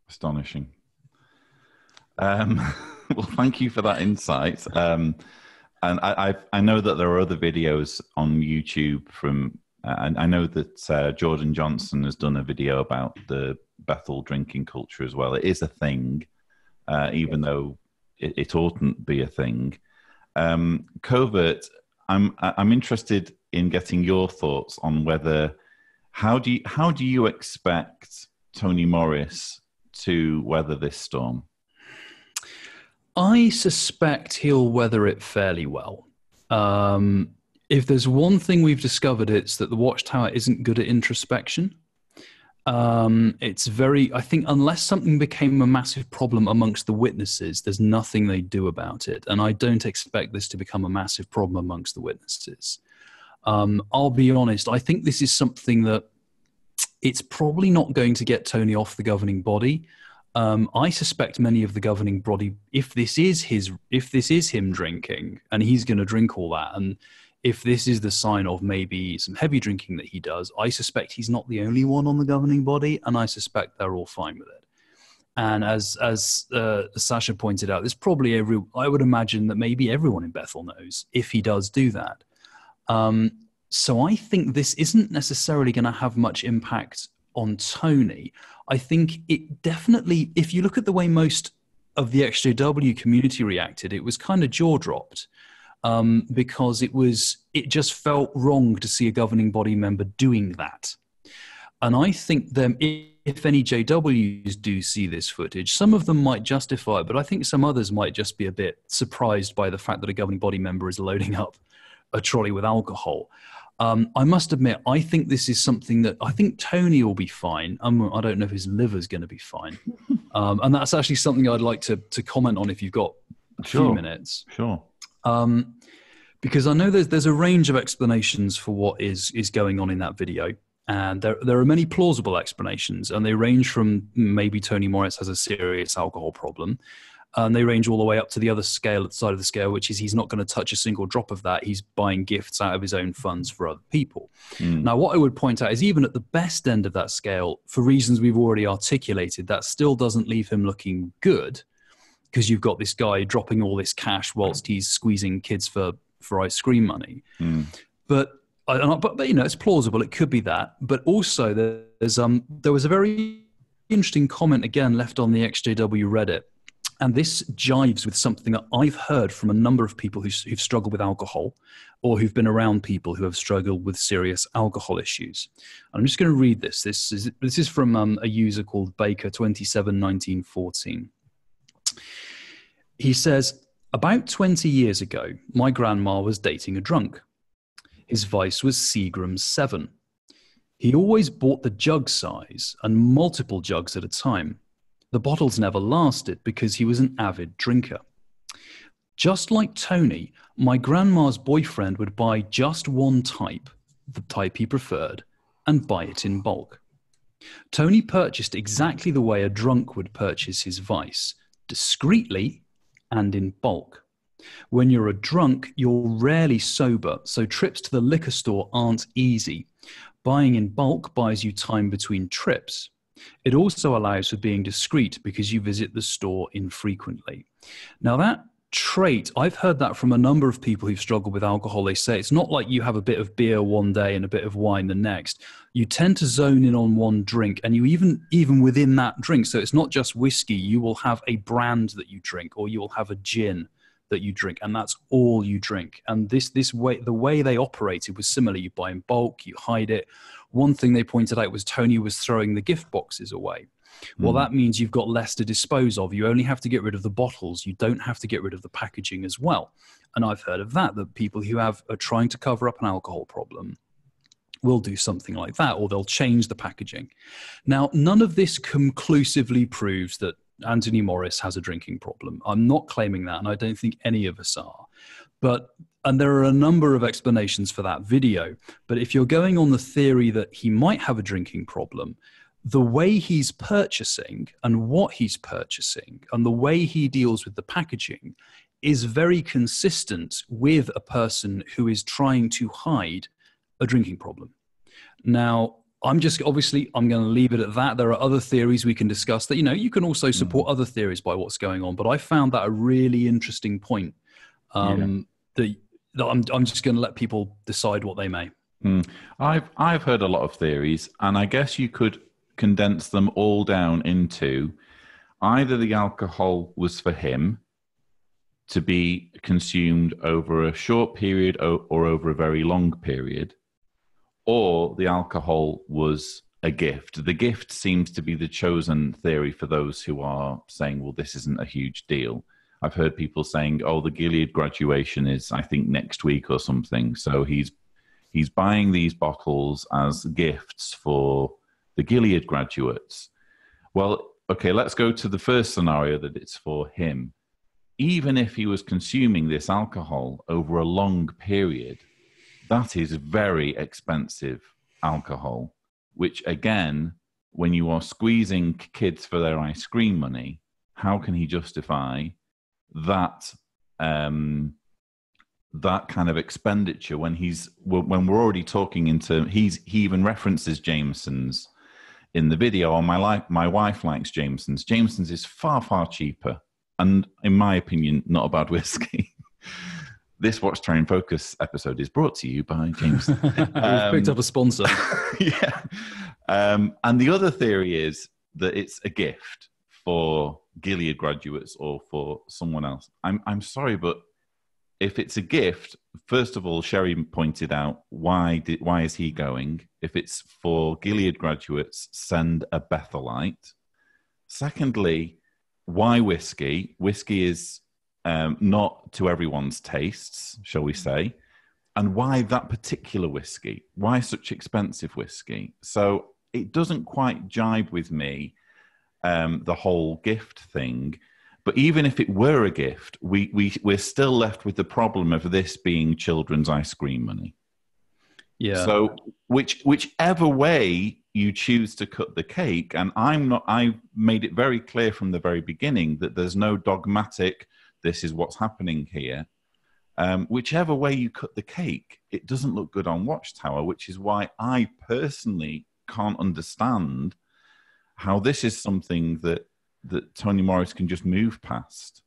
Astonishing. Well, thank you for that insight. And I know that there are other videos on YouTube from, I know that Jordan Johnson has done a video about the Bethel drinking culture as well. It is a thing, even though it oughtn't be a thing. Covert, I'm interested in getting your thoughts on whether, how do you expect Tony Morris to weather this storm? I suspect he'll weather it fairly well. If there's one thing we've discovered, it's that the Watchtower isn't good at introspection. It's very, I think, unless something became a massive problem amongst the witnesses, there's nothing they do about it. And I don't expect this to become a massive problem amongst the witnesses. I'll be honest, I think this is something that it's probably not going to get Tony off the governing body. I suspect many of the governing body, if this is him drinking, and he's going to drink all that, and if this is the sign of maybe some heavy drinking that he does, I suspect he's not the only one on the governing body, and I suspect they're all fine with it. And as Sacha pointed out, there's probably I would imagine that maybe everyone in Bethel knows if he does do that. So I think this isn't necessarily going to have much impact on Tony. I think it definitely, if you look at the way most of the XJW community reacted, it was kind of jaw-dropped. Because it just felt wrong to see a governing body member doing that. And I think if any JWs do see this footage, some of them might justify it, but I think some others might just be a bit surprised by the fact that a governing body member is loading up a trolley with alcohol. I must admit, I think this is something that I think Tony will be fine. I don't know if his liver's going to be fine. And that's actually something I'd like to comment on if you've got a few minutes. Sure. Because I know there's a range of explanations for what is going on in that video. And there are many plausible explanations, and they range from maybe Tony Morris has a serious alcohol problem, and they range all the way up to the other side of the scale, which is he's not going to touch a single drop of that. He's buying gifts out of his own funds for other people. Now, what I would point out is even at the best end of that scale, for reasons we've already articulated, that still doesn't leave him looking good, because you've got this guy dropping all this cash whilst he's squeezing kids for ice cream money. But you know, it's plausible. It could be that. But also there was a very interesting comment again left on the XJW Reddit. And this jives with something that I've heard from a number of people who've struggled with alcohol, or who've been around people who have struggled with serious alcohol issues. I'm just going to read this. This is from a user called Baker271914. He says, about 20 years ago, my grandma was dating a drunk. His vice was Seagram's 7. He always bought the jug size and multiple jugs at a time. The bottles never lasted because he was an avid drinker. Just like Tony, my grandma's boyfriend would buy just one type, the type he preferred, and buy it in bulk. Tony purchased exactly the way a drunk would purchase his vice, discreetly and in bulk. When you're a drunk, you're rarely sober, so trips to the liquor store aren't easy. Buying in bulk buys you time between trips. It also allows for being discreet because you visit the store infrequently. Now that trait, I've heard that from a number of people who've struggled with alcohol. They say it's not like you have a bit of beer one day and a bit of wine the next. You tend to zone in on one drink, and you even within that drink, so it's not just whiskey, you will have a brand that you drink, or you will have a gin that you drink, and that's all you drink. And this way, the way they operated was similar. You buy in bulk, you hide it. One thing they pointed out was Tony was throwing the gift boxes away. Well, that means you've got less to dispose of. You only have to get rid of the bottles. You don't have to get rid of the packaging as well. And I've heard of that people who are trying to cover up an alcohol problem will do something like that, or they'll change the packaging. Now, none of this conclusively proves that Anthony Morris has a drinking problem. I'm not claiming that, and I don't think any of us are. And there are a number of explanations for that video. But if you're going on the theory that he might have a drinking problem, the way he's purchasing and what he's purchasing and the way he deals with the packaging is very consistent with a person who is trying to hide a drinking problem. Now, I'm going to leave it at that. There are other theories we can discuss that, you can also support other theories by what's going on. But I found that a really interesting point that I'm just going to let people decide what they may. I've heard a lot of theories, and I guess you could condense them all down into either the alcohol was for him to be consumed over a short period or over a very long period, or the alcohol was a gift. The gift seems to be the chosen theory for those who are saying, well, this isn't a huge deal. I've heard people saying, oh, the Gilead graduation is, I think, next week or something. So he's buying these bottles as gifts for the Gilead graduates. Well, okay, let's go to the first scenario that it's for him. Even if he was consuming this alcohol over a long period, that is very expensive alcohol, which again, when you are squeezing kids for their ice cream money, how can he justify that that kind of expenditure when we're already talking into he even references Jameson's in the video. My wife likes Jameson's. Jameson's is far cheaper, and in my opinion, not a bad whiskey. This Watchtower in Focus episode is brought to you by Jameson. We've picked up a sponsor. Yeah. And the other theory is that it's a gift for Gilead graduates or for someone else. I'm sorry, but if it's a gift, first of all, Sherrie pointed out, why is he going? If it's for Gilead graduates, send a Bethelite. Secondly, why whiskey? Whiskey is not to everyone's tastes, shall we say. And why that particular whiskey? Why such expensive whiskey? So it doesn't quite jibe with me, the whole gift thing. But even if it were a gift, we're still left with the problem of this being children's ice cream money. Yeah. So whichever way you choose to cut the cake, and I made it very clear from the very beginning that there's no dogmatic, this is what's happening here. Whichever way you cut the cake, it doesn't look good on Watchtower, which is why I personally can't understand how this is something that Tony Morris can just move past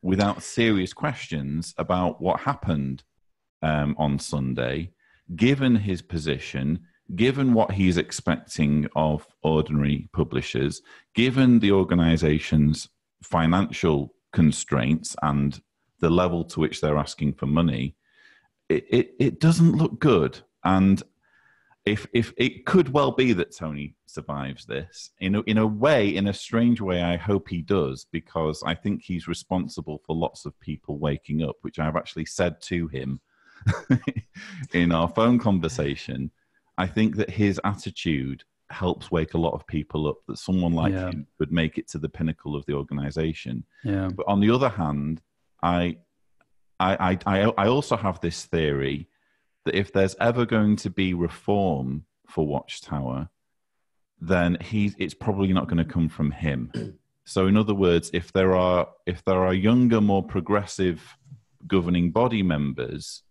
without serious questions about what happened on Sunday, given his position, given what he's expecting of ordinary publishers, given the organization's financial constraints and the level to which they're asking for money. It doesn't look good. And if it could well be that Tony survives this, in a way, in a strange way, I hope he does, because I think he's responsible for lots of people waking up, which I've actually said to him in our phone conversation. I think that his attitude helps wake a lot of people up, that someone like him could make it to the pinnacle of the organization. Yeah. But on the other hand, I I also have this theory that if there's ever going to be reform for Watchtower, then it's probably not going to come from him. So in other words, if there are younger, more progressive governing body members,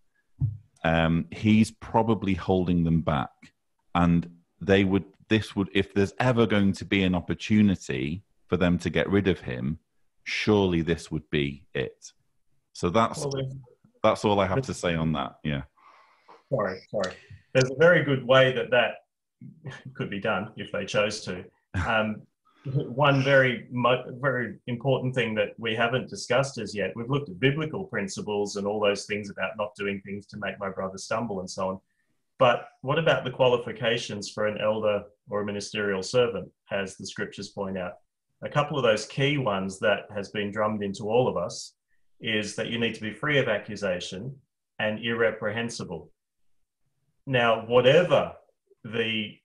he's probably holding them back. And if there's ever going to be an opportunity for them to get rid of him, surely this would be it. So that's all I have to say on that. Yeah. Sorry. There's a very good way that could be done if they chose to. One very important thing that we haven't discussed as yet, we've looked at biblical principles and all those things about not doing things to make my brother stumble and so on. But what about the qualifications for an elder or a ministerial servant, as the scriptures point out? A couple of those key ones that has been drummed into all of us is that you need to be free of accusation and irreprehensible. Now, whatever the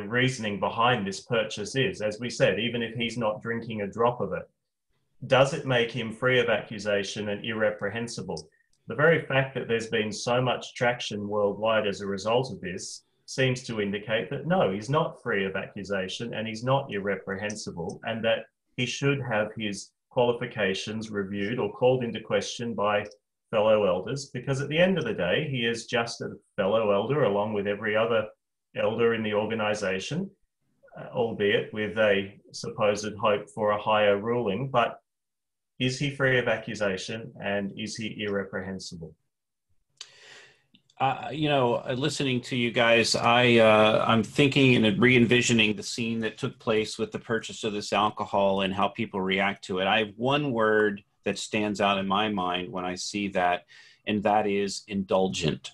reasoning behind this purchase is, as we said, even if he's not drinking a drop of it, does it make him free of accusation and irreprehensible? The very fact that there's been so much traction worldwide as a result of this seems to indicate that no, he's not free of accusation and he's not irreprehensible, and that he should have his qualifications reviewed or called into question by fellow elders, because at the end of the day, he is just a fellow elder along with every other elder in the organization, albeit with a supposed hope for a higher ruling. But is he free of accusation and is he irreprehensible? Listening to you guys, I'm thinking and re-envisioning the scene that took place with the purchase of this alcohol and how people react to it. I have one word that stands out in my mind when I see that, and that is indulgent.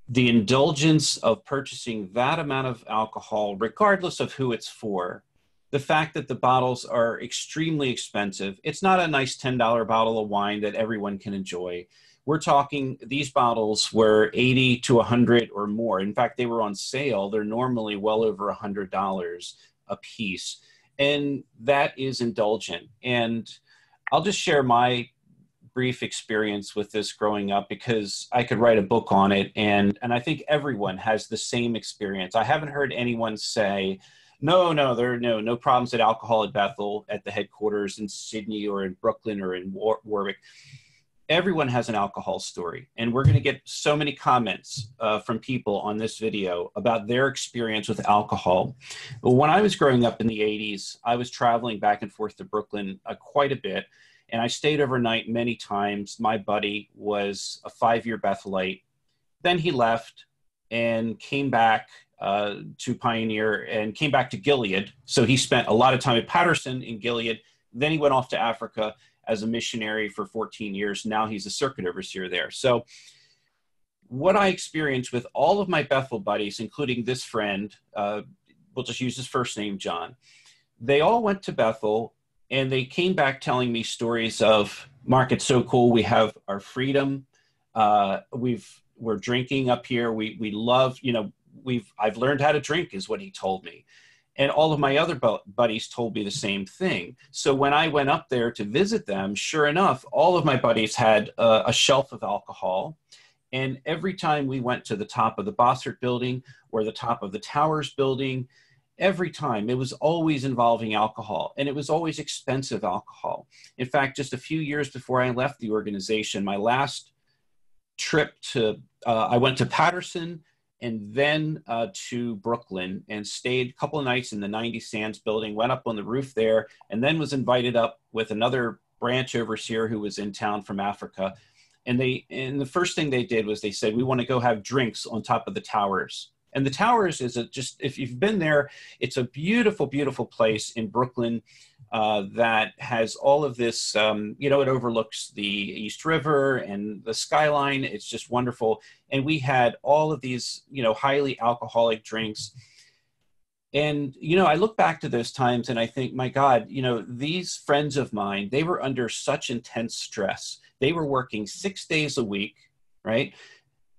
The indulgence of purchasing that amount of alcohol, regardless of who it's for, the fact that the bottles are extremely expensive. It's not a nice $10 bottle of wine that everyone can enjoy. We're talking, these bottles were $80 to $100 or more. In fact, they were on sale. They're normally well over $100 a piece. And that is indulgent. And I'll just share my brief experience with this growing up, because I could write a book on it. And I think everyone has the same experience. I haven't heard anyone say, no, there are no problems at alcohol at Bethel, at the headquarters in Sydney or in Brooklyn or in Warwick. Everyone has an alcohol story, and we're going to get so many comments from people on this video about their experience with alcohol. But when I was growing up in the 80s, I was traveling back and forth to Brooklyn quite a bit, and I stayed overnight many times. My buddy was a 5-year Bethelite. Then he left and came back to Pioneer and came back to Gilead. So he spent a lot of time at Patterson in Gilead. Then he went off to Africa as a missionary for 14 years. Now he's a circuit overseer there. So what I experienced with all of my Bethel buddies, including this friend, we'll just use his first name, John, they all went to Bethel and they came back telling me stories of, Mark, it's so cool. We have our freedom. We're drinking up here. We love, I've learned how to drink, is what he told me. And all of my other buddies told me the same thing. So when I went up there to visit them, sure enough, all of my buddies had a shelf of alcohol. And every time we went to the top of the Bossert building or the top of the Towers building, every time it was always involving alcohol, and it was always expensive alcohol. In fact, just a few years before I left the organization, my last trip I went to Patterson and then to Brooklyn and stayed a couple of nights in the 90 Sands building, went up on the roof there, and then was invited up with another branch overseer who was in town from Africa. And the first thing they did was they said, we want to go have drinks on top of the Towers. And the Towers is if you've been there, it's a beautiful, beautiful place in Brooklyn that has all of this, it overlooks the East River and the skyline. It's just wonderful. And we had all of these, highly alcoholic drinks. And, I look back to those times and I think, my God, these friends of mine, they were under such intense stress. They were working 6 days a week, right?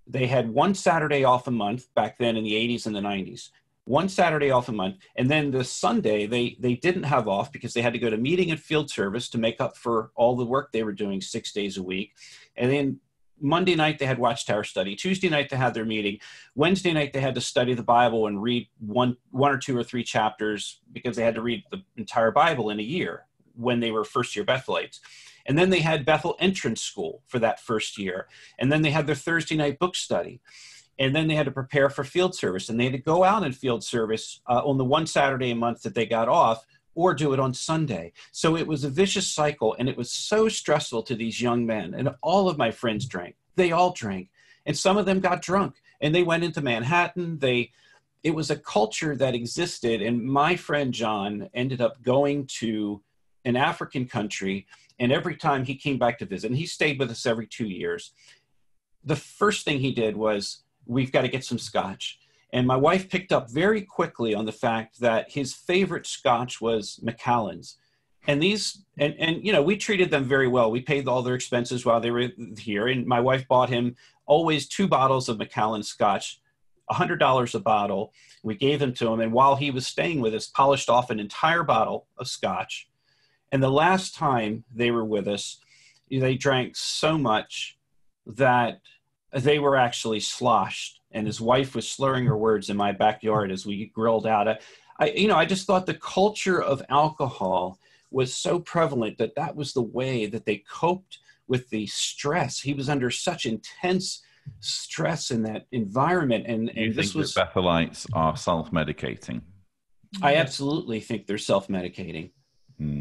They had one Saturday off a month back then in the 80s and the 90s. one Saturday off a month. And then the Sunday, they didn't have off because they had to go to meeting and field service to make up for all the work they were doing 6 days a week. And then Monday night, they had Watchtower study. Tuesday night, they had their meeting. Wednesday night, they had to study the Bible and read one or two or three chapters because they had to read the entire Bible in a year when they were first-year Bethelites. And then they had Bethel entrance school for that first year. And then they had their Thursday night book study. And then they had to prepare for field service. And they had to go out in field service on the one Saturday a month that they got off, or do it on Sunday. So it was a vicious cycle, and it was so stressful to these young men. And all of my friends drank. They all drank. And some of them got drunk, and they went into Manhattan. It was a culture that existed, and my friend John ended up going to an African country, and every time he came back to visit, and he stayed with us every 2 years, the first thing he did was, we've got to get some scotch. And my wife picked up very quickly on the fact that his favorite scotch was Macallan's. And we treated them very well. We paid all their expenses while they were here. And my wife bought him always 2 bottles of Macallan's scotch, $100 a bottle. We gave them to him. And while he was staying with us, polished off an entire bottle of scotch. And the last time they were with us, they drank so much that they were actually sloshed. And his wife was slurring her words in my backyard as we grilled out. I just thought the culture of alcohol was so prevalent that was the way that they coped with the stress. He was under such intense stress in that environment. And this was that Bethelites are self-medicating. I absolutely think they're self-medicating.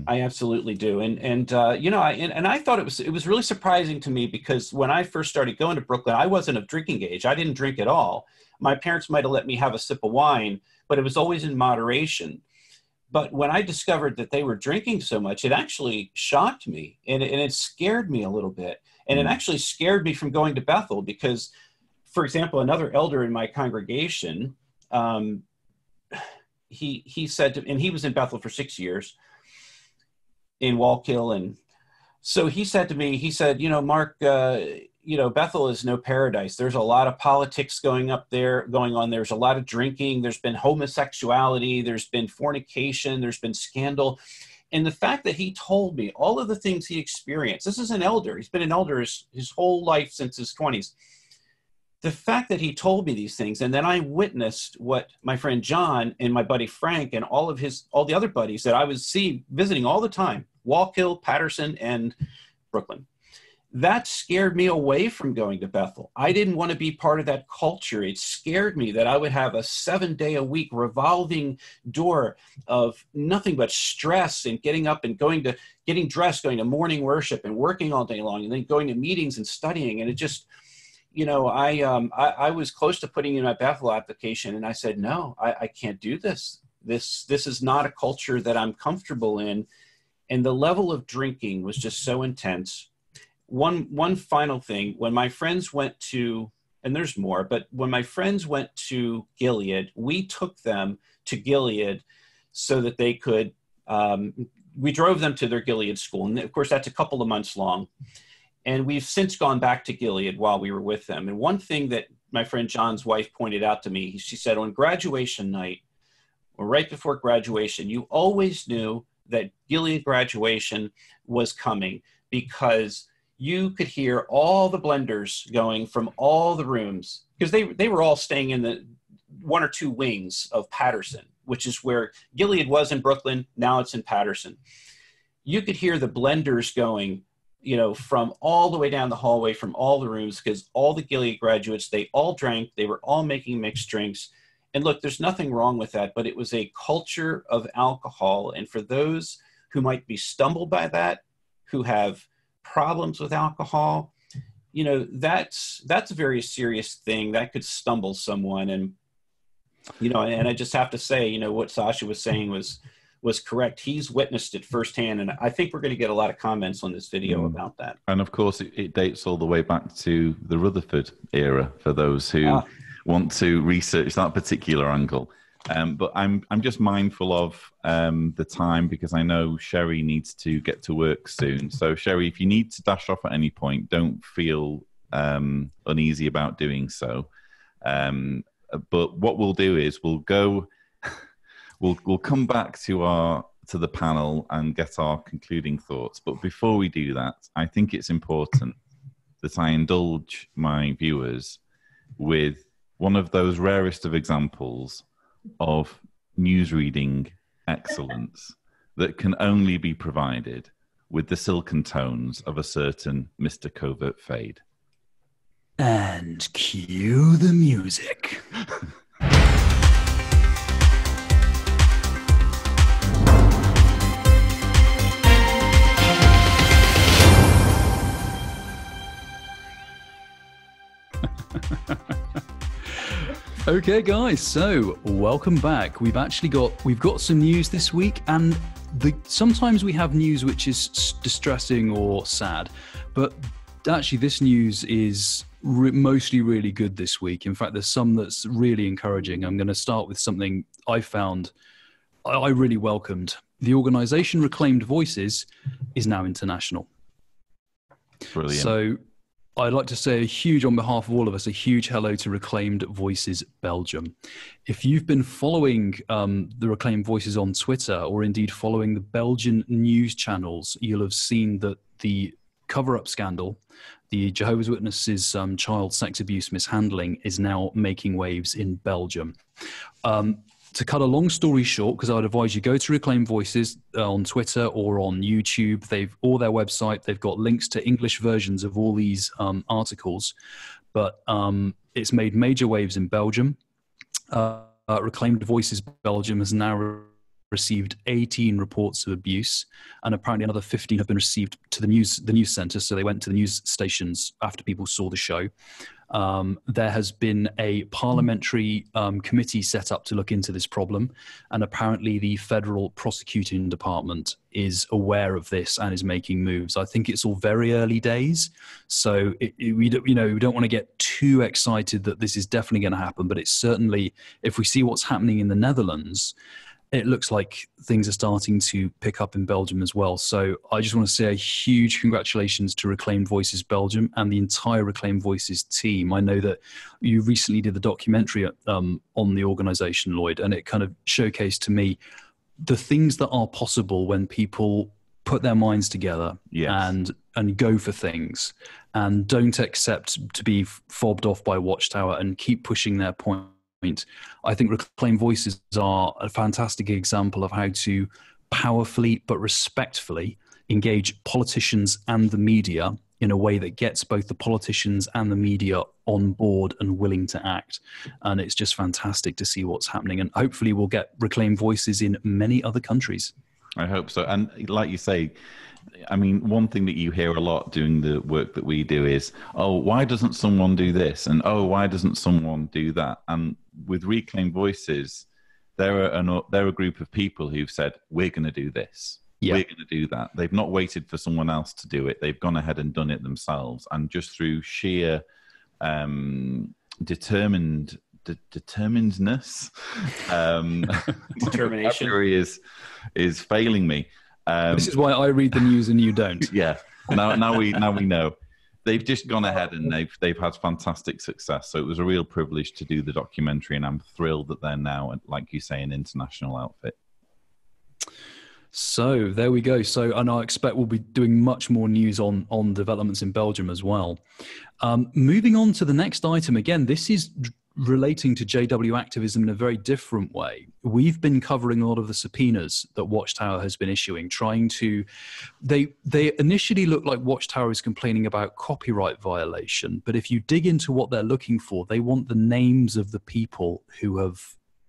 I absolutely do. And I thought it was really surprising to me, because when I first started going to Brooklyn, I wasn't of drinking age. I didn't drink at all. My parents might have let me have a sip of wine, but it was always in moderation. But when I discovered that they were drinking so much, it actually shocked me, and it scared me a little bit. And it actually scared me from going to Bethel because, for example, another elder in my congregation, he said to, and he was in Bethel for 6 years, in Wallkill. And so he said to me, Mark, Bethel is no paradise. There's a lot of politics going on there. There's a lot of drinking. There's been homosexuality. There's been fornication. There's been scandal. And the fact that he told me all of the things he experienced, this is an elder. He's been an elder his whole life since his 20s. The fact that he told me these things, and then I witnessed what my friend John and my buddy Frank and all the other buddies that I was visiting all the time, Wallkill, Patterson, and Brooklyn, that scared me away from going to Bethel. I didn't want to be part of that culture. It scared me that I would have a 7-day-a-week revolving door of nothing but stress and getting up and getting dressed, going to morning worship and working all day long, and then going to meetings and studying. And it just, I was close to putting in my Bethel application, and I said, no, I can't do this. This is not a culture that I'm comfortable in. And the level of drinking was just so intense. One final thing, when my friends went to, and there's more, but when my friends went to Gilead, we took them to Gilead so that they could, we drove them to their Gilead school. And of course, that's a couple of months long. And we've since gone back to Gilead while we were with them. And one thing that my friend John's wife pointed out to me, she said, on graduation night, or right before graduation, you always knew that Gilead graduation was coming because you could hear all the blenders going from all the rooms, because they were all staying in the 1 or 2 wings of Patterson, which is where Gilead was in Brooklyn. Now it's in Patterson. You could hear the blenders going, from all the way down the hallway from all the rooms, because all the Gilead graduates, they all drank. They were all making mixed drinks. And look, there's nothing wrong with that, but it was a culture of alcohol. And for those who might be stumbled by that, who have problems with alcohol, that's a very serious thing that could stumble someone. And, and I just have to say, what Sacha was saying was correct. He's witnessed it firsthand. And I think we're going to get a lot of comments on this video about that. And of course, it dates all the way back to the Rutherford era for those who want to research that particular angle. But I'm just mindful of the time, because I know Sherrie needs to get to work soon. So Sherrie, if you need to dash off at any point, don't feel uneasy about doing so. But what we'll do is we'll come back to the panel and get our concluding thoughts. But before we do that, I think it's important that I indulge my viewers with one of those rarest of examples of newsreading excellence that can only be provided with the silken tones of a certain Mr. Covert Fade. And cue the music. Okay, guys, so welcome back. We've got some news this week, and sometimes we have news which is distressing or sad, but actually this news is mostly really good this week. In fact, there's some that's really encouraging. I'm going to start with something I found I really welcomed. The organization Reclaimed Voices is now international. Brilliant. So I'd like to say on behalf of all of us, a huge hello to Reclaimed Voices Belgium. If you've been following the Reclaimed Voices on Twitter, or indeed following the Belgian news channels, you'll have seen that the cover-up scandal, the Jehovah's Witnesses child sex abuse mishandling, is now making waves in Belgium. To cut a long story short, because I would advise you go to Reclaim Voices on Twitter or on YouTube, or their website. They've got links to English versions of all these articles, but it's made major waves in Belgium. Reclaimed Voices Belgium has now received 18 reports of abuse, and apparently another 15 have been received to the news centre. So they went to the news stations after people saw the show. There has been a parliamentary committee set up to look into this problem, and apparently the federal prosecuting department is aware of this and is making moves. I think it's all very early days, so we don't want to get too excited that this is definitely going to happen, but it's certainly, if we see what's happening in the Netherlands, it looks like things are starting to pick up in Belgium as well. So I just want to say a huge congratulations to Reclaimed Voices Belgium and the entire Reclaimed Voices team. I know that you recently did the documentary on the organization, Lloyd, and it kind of showcased to me the things that are possible when people put their minds together. Yes. and go for things and don't accept to be fobbed off by Watchtower and keep pushing their point. I think Reclaim Voices are a fantastic example of how to powerfully but respectfully engage politicians and the media in a way that gets both the politicians and the media on board and willing to act. And it's just fantastic to see what's happening. And hopefully we'll get Reclaim Voices in many other countries. I hope so. And like you say, I mean, one thing that you hear a lot doing the work that we do is, oh, why doesn't someone do this? And, oh, why doesn't someone do that? And with Reclaim Voices, they're a group of people who've said, we're going to do this. Yeah. We're going to do that. They've not waited for someone else to do it. They've gone ahead and done it themselves. And just through sheer determinedness, determination is failing me. This is why I read the news and you don't. Yeah. Now we know. They've just gone ahead and they've had fantastic success. So it was a real privilege to do the documentary, and I'm thrilled that they're now, like you say, an international outfit. So there we go. And I expect we'll be doing much more news on developments in Belgium as well. Moving on to the next item. Again, this is relating to JW activism in a very different way. We've been covering a lot of the subpoenas that Watchtower has been issuing, they initially look like Watchtower is complaining about copyright violation, but if you dig into what they're looking for, they want the names of the people who have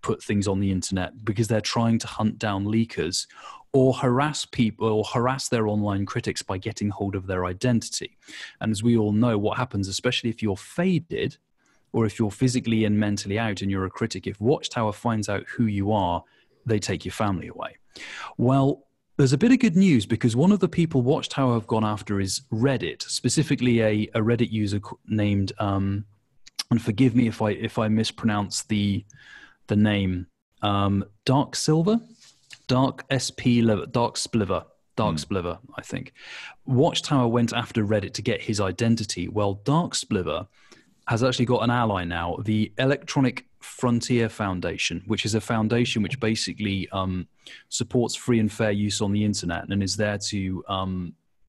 put things on the internet, because they're trying to hunt down leakers or harass people or harass their online critics by getting hold of their identity. And as we all know, what happens, especially if you're faded, or if you're physically and mentally out and you're a critic, if Watchtower finds out who you are, they take your family away. Well, there's a bit of good news, because one of the people Watchtower have gone after is Reddit, specifically a Reddit user named, and forgive me if I mispronounce the name, Dark Spliver, I think. Watchtower went after Reddit to get his identity. Well, Dark Spliver has actually got an ally now. The Electronic Frontier Foundation, which is a foundation which basically supports free and fair use on the internet and is there to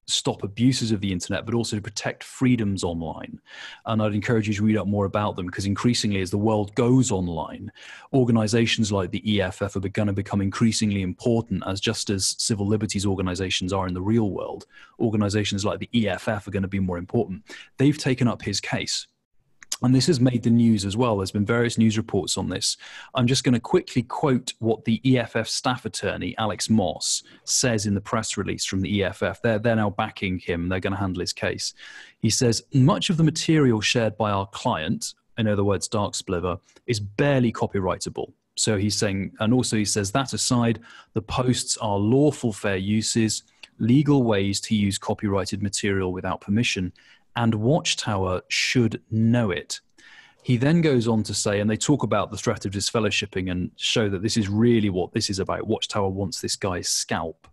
stop abuses of the internet, but also to protect freedoms online. And I'd encourage you to read up more about them, because increasingly as the world goes online, organizations like the EFF are going to become increasingly important, as just as civil liberties organizations are in the real world, organizations like the EFF are going to be more important. They've taken up his case. And this has made the news as well. There's been various news reports on this. I'm just going to quickly quote what the EFF staff attorney, Alex Moss, says in the press release from the EFF. They're now backing him. They're going to handle his case. He says, much of the material shared by our client, in other words, Dark Spliver, is barely copyrightable. So he's saying, and also he says, that aside, the posts are lawful fair uses, legal ways to use copyrighted material without permission, and Watchtower should know it. He then goes on to say, and they talk about the threat of disfellowshipping and show that this is really what this is about. Watchtower wants this guy's scalp.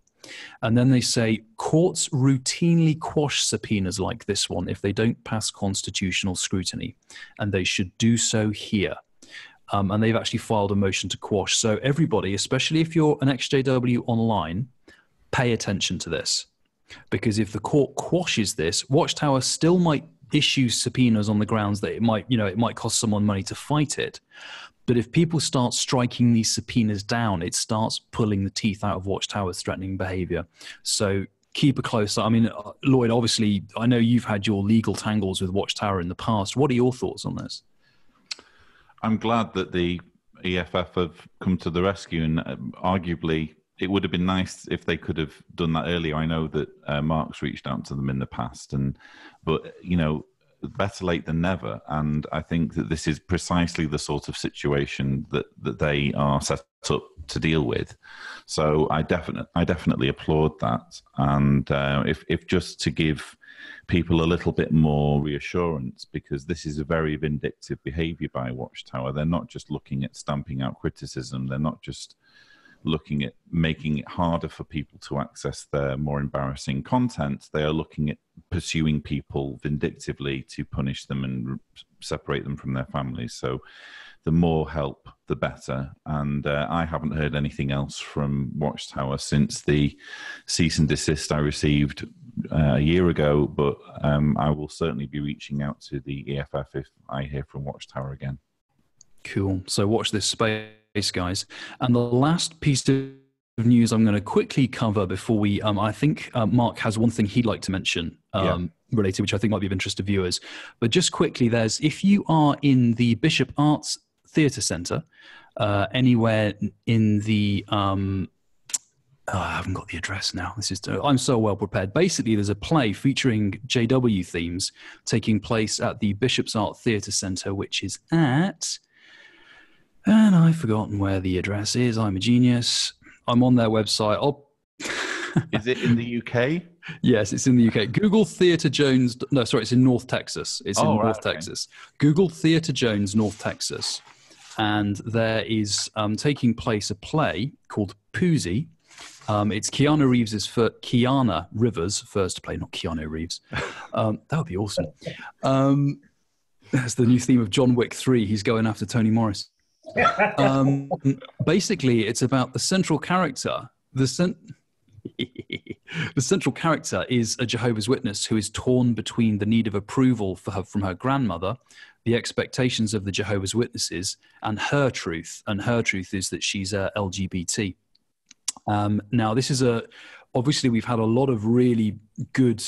And then they say, courts routinely quash subpoenas like this one if they don't pass constitutional scrutiny, and they should do so here. And they've actually filed a motion to quash. So everybody, especially if you're an XJW online, pay attention to this. Because if the court quashes this, Watchtower still might issue subpoenas on the grounds that it might cost someone money to fight it. But if people start striking these subpoenas down, it starts pulling the teeth out of Watchtower's threatening behavior. So keep a close eye. I mean, Lloyd, obviously, I know you've had your legal tangles with Watchtower in the past. What are your thoughts on this? I'm glad that the EFF have come to the rescue, and arguably it would have been nice if they could have done that earlier. I know that Mark's reached out to them in the past, but better late than never. And I think that this is precisely the sort of situation that they are set up to deal with. So I definitely applaud that. And if just to give people a little bit more reassurance, because this is a very vindictive behavior by Watchtower. They're not just looking at stamping out criticism. They're not just looking at making it harder for people to access their more embarrassing content. They are looking at pursuing people vindictively to punish them and separate them from their families. So the more help, the better. And I haven't heard anything else from Watchtower since the cease and desist I received a year ago, but I will certainly be reaching out to the EFF if I hear from Watchtower again. Cool. So watch this space, guys. And the last piece of news I'm going to quickly cover before we, I think Mark has one thing he'd like to mention related, which I think might be of interest to viewers. But just quickly, if you are in the Bishop Arts Theatre Centre, anywhere in the, I haven't got the address now. I'm so well prepared. Basically, there's a play featuring JW themes taking place at the Bishop's Art Theatre Centre, which is at... And I've forgotten where the address is. I'm a genius. I'm on their website. Is it in the UK? Yes, it's in the UK. Google Theatre Jones. No, sorry, it's in North Texas. It's in North Texas. Google Theatre Jones, North Texas. And there is taking place a play called Poozy. It's Keanu Rivers' first play, not Keanu Reeves. That would be awesome. That's the new theme of John Wick 3. He's going after Tony Morris. Basically, it's about the central character. The central character is a Jehovah's Witness who is torn between the need of approval from her grandmother, the expectations of the Jehovah's Witnesses, and her truth. And her truth is that she's LGBT. Now, this is obviously we've had a lot of really good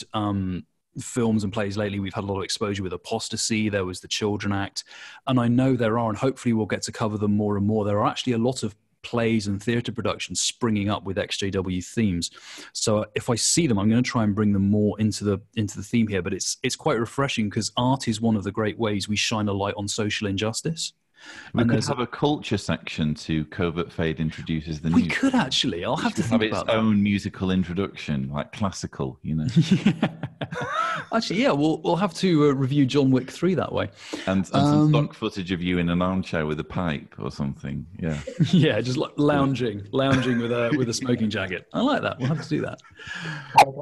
films and plays lately. We've had a lot of exposure with Apostasy. There was the Children Act. And I know there are, and hopefully we'll get to cover them more and more, there are actually a lot of plays and theatre productions springing up with XJW themes. So if I see them, I'm going to try and bring them more into the theme here. But it's quite refreshing because art is one of the great ways we shine a light on social injustice. We could have a culture section to Covert Fade introduces the news. We could actually. I'll have to think about that. Its own musical introduction, like classical, Yeah. Actually, yeah, we'll have to review John Wick 3 that way. And some stock footage of you in an armchair with a pipe or something. Yeah. Yeah, just like lounging with a smoking jacket. I like that. We'll have to do that.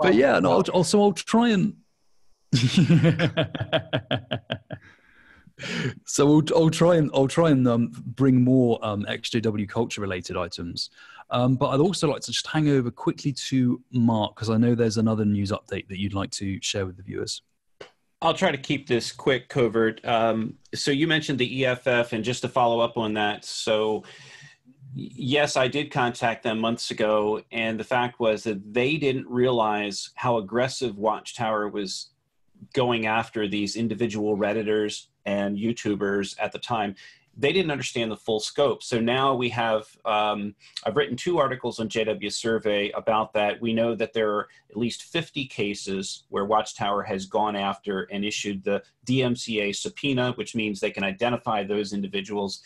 But yeah, no, I'll try and So I'll try and bring more XJW culture related items, but I'd also like to just hang over quickly to Mark, because I know there's another news update that you'd like to share with the viewers. I'll try to keep this quick, Covert. So you mentioned the EFF, and just to follow up on that, so yes, I did contact them months ago, and the fact was that they didn't realize how aggressive Watchtower was going after these individual Redditors and YouTubers at the time. They didn't understand the full scope. So now we have, I've written 2 articles on JW Survey about that. We know that there are at least 50 cases where Watchtower has gone after and issued the DMCA subpoena, which means they can identify those individuals.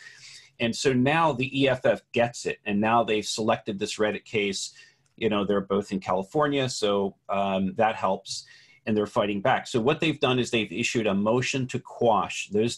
And so now the EFF gets it, and now they've selected this Reddit case. You know, they're both in California, so that helps. And they're fighting back. So what they've done is they've issued a motion to quash. Those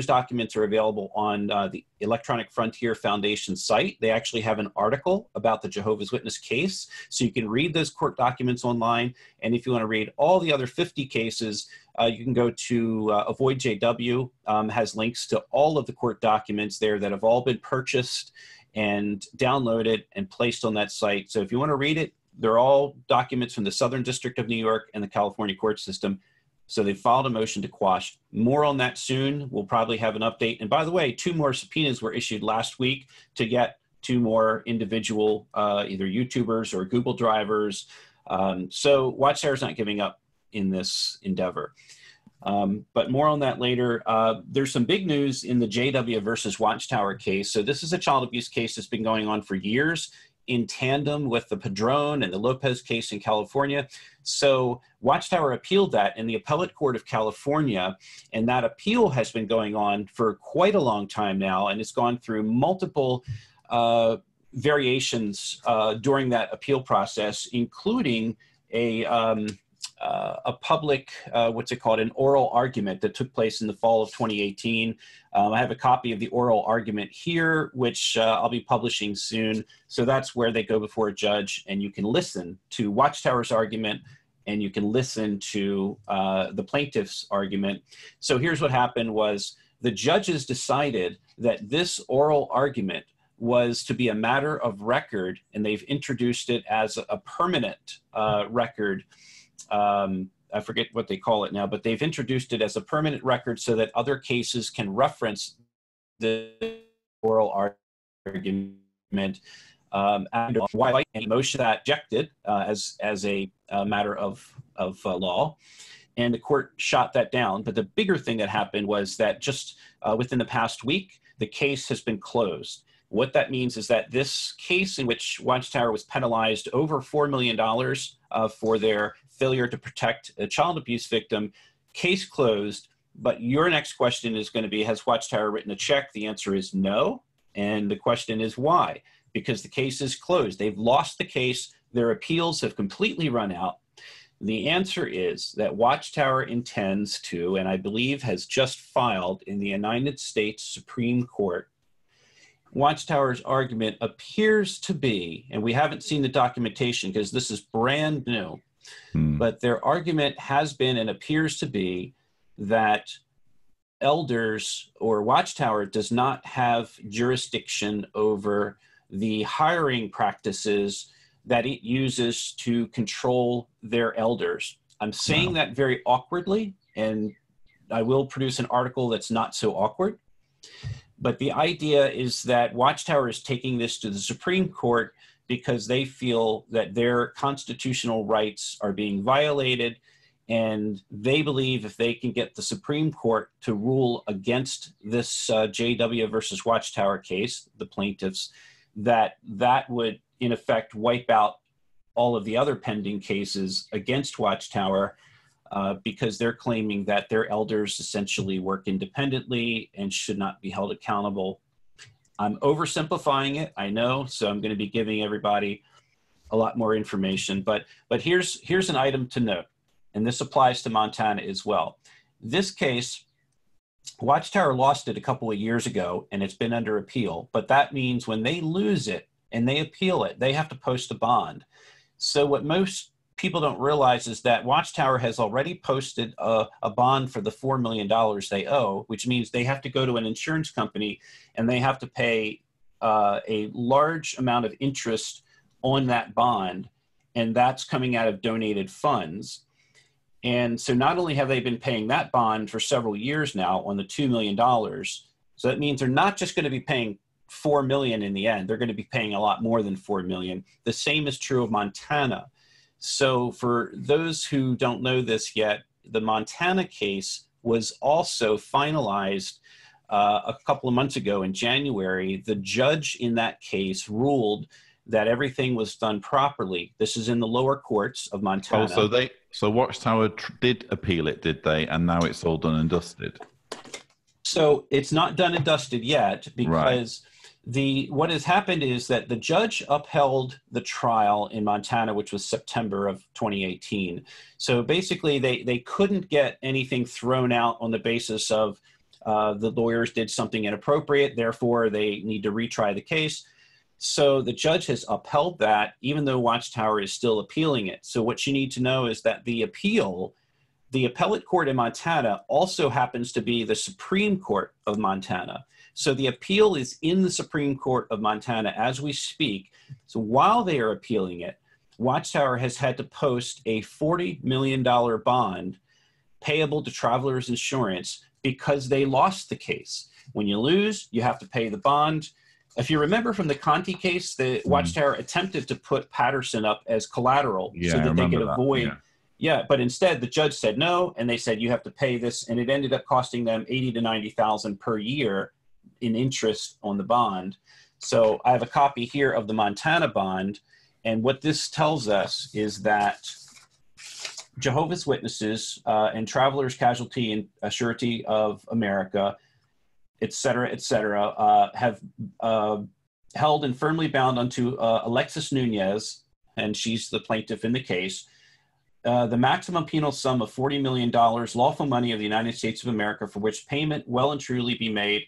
documents are available on the Electronic Frontier Foundation site. They actually have an article about the Jehovah's Witness case. So you can read those court documents online. And if you want to read all the other 50 cases, you can go to Avoid JW, has links to all of the court documents there that have all been purchased and downloaded and placed on that site. So if you want to read it, they're all documents from the Southern District of New York and the California court system. So they filed a motion to quash. More on that soon. We'll probably have an update. And by the way, 2 more subpoenas were issued last week to get 2 more individual, either YouTubers or Google drivers. So Watchtower's not giving up in this endeavor. But more on that later. There's some big news in the JW versus Watchtower case. So this is a child abuse case that's been going on for years, in tandem with the Padron and the Lopez case in California. So Watchtower appealed that in the Appellate Court of California, and that appeal has been going on for quite a long time now, and it's gone through multiple variations during that appeal process, including a public, what's it called, an oral argument that took place in the fall of 2018. I have a copy of the oral argument here, which I'll be publishing soon. So that's where they go before a judge, and you can listen to Watchtower's argument, and you can listen to the plaintiff's argument. So here's what happened was the judges decided that this oral argument was to be a matter of record, and they've introduced it as a permanent record. I forget what they call it now, but they've introduced it as a permanent record so that other cases can reference the oral argument. And why a motion that objected as a matter of law, and the court shot that down. But the bigger thing that happened was that just within the past week, the case has been closed. What that means is that this case in which Watchtower was penalized over $4 million for their failure to protect a child abuse victim, case closed. But your next question is going to be, has Watchtower written a check? The answer is no. And the question is why? Because the case is closed. They've lost the case. Their appeals have completely run out. The answer is that Watchtower intends to, and I believe has just filed in the United States Supreme Court. Watchtower's argument appears to be, and we haven't seen the documentation because this is brand new, but their argument has been and appears to be that elders or Watchtower does not have jurisdiction over the hiring practices that it uses to control their elders. I'm saying that very awkwardly, and I will produce an article that's not so awkward. But the idea is that Watchtower is taking this to the Supreme Court because they feel that their constitutional rights are being violated, and they believe if they can get the Supreme Court to rule against this JW versus Watchtower case, the plaintiffs, that would in effect wipe out all of the other pending cases against Watchtower, because they're claiming that their elders essentially work independently and should not be held accountable. I'm oversimplifying it, I know, so I'm going to be giving everybody a lot more information. But here's an item to note, and this applies to Montana as well. This case, Watchtower lost it a couple of years ago, and it's been under appeal. But that means when they lose it and they appeal it, they have to post a bond. So what most people don't realize is that Watchtower has already posted a bond for the $4 million they owe, which means they have to go to an insurance company and they have to pay a large amount of interest on that bond, and that's coming out of donated funds. And so not only have they been paying that bond for several years now on the $2 million, so that means they're not just going to be paying $4 million in the end, they're going to be paying a lot more than $4 million. The same is true of Montana. So for those who don't know this yet, the Montana case was also finalized a couple of months ago in January. The judge in that case ruled that everything was done properly. This is in the lower courts of Montana. Oh, so Watchtower did appeal it, did they? And now it's all done and dusted. So it's not done and dusted yet, because what has happened is that the judge upheld the trial in Montana, which was September of 2018. So basically they couldn't get anything thrown out on the basis of the lawyers did something inappropriate, therefore they need to retry the case. So the judge has upheld that, even though Watchtower is still appealing it. So what you need to know is that the appellate court in Montana also happens to be the Supreme Court of Montana. So the appeal is in the Supreme Court of Montana as we speak. So while they are appealing it, Watchtower has had to post a $40 million bond payable to Travelers Insurance because they lost the case. When you lose, you have to pay the bond. If you remember from the Conti case, the Watchtower attempted to put Patterson up as collateral so that they could avoid. Yeah, but instead the judge said no, and they said you have to pay this, and it ended up costing them $80,000 to $90,000 per year in interest on the bond. So I have a copy here of the Montana bond, and what this tells us is that Jehovah's Witnesses and Travelers Casualty and Surety of America, et cetera, have held and firmly bound unto Alexis Nunez, and she's the plaintiff in the case, the maximum penal sum of $40 million, lawful money of the United States of America, for which payment well and truly be made.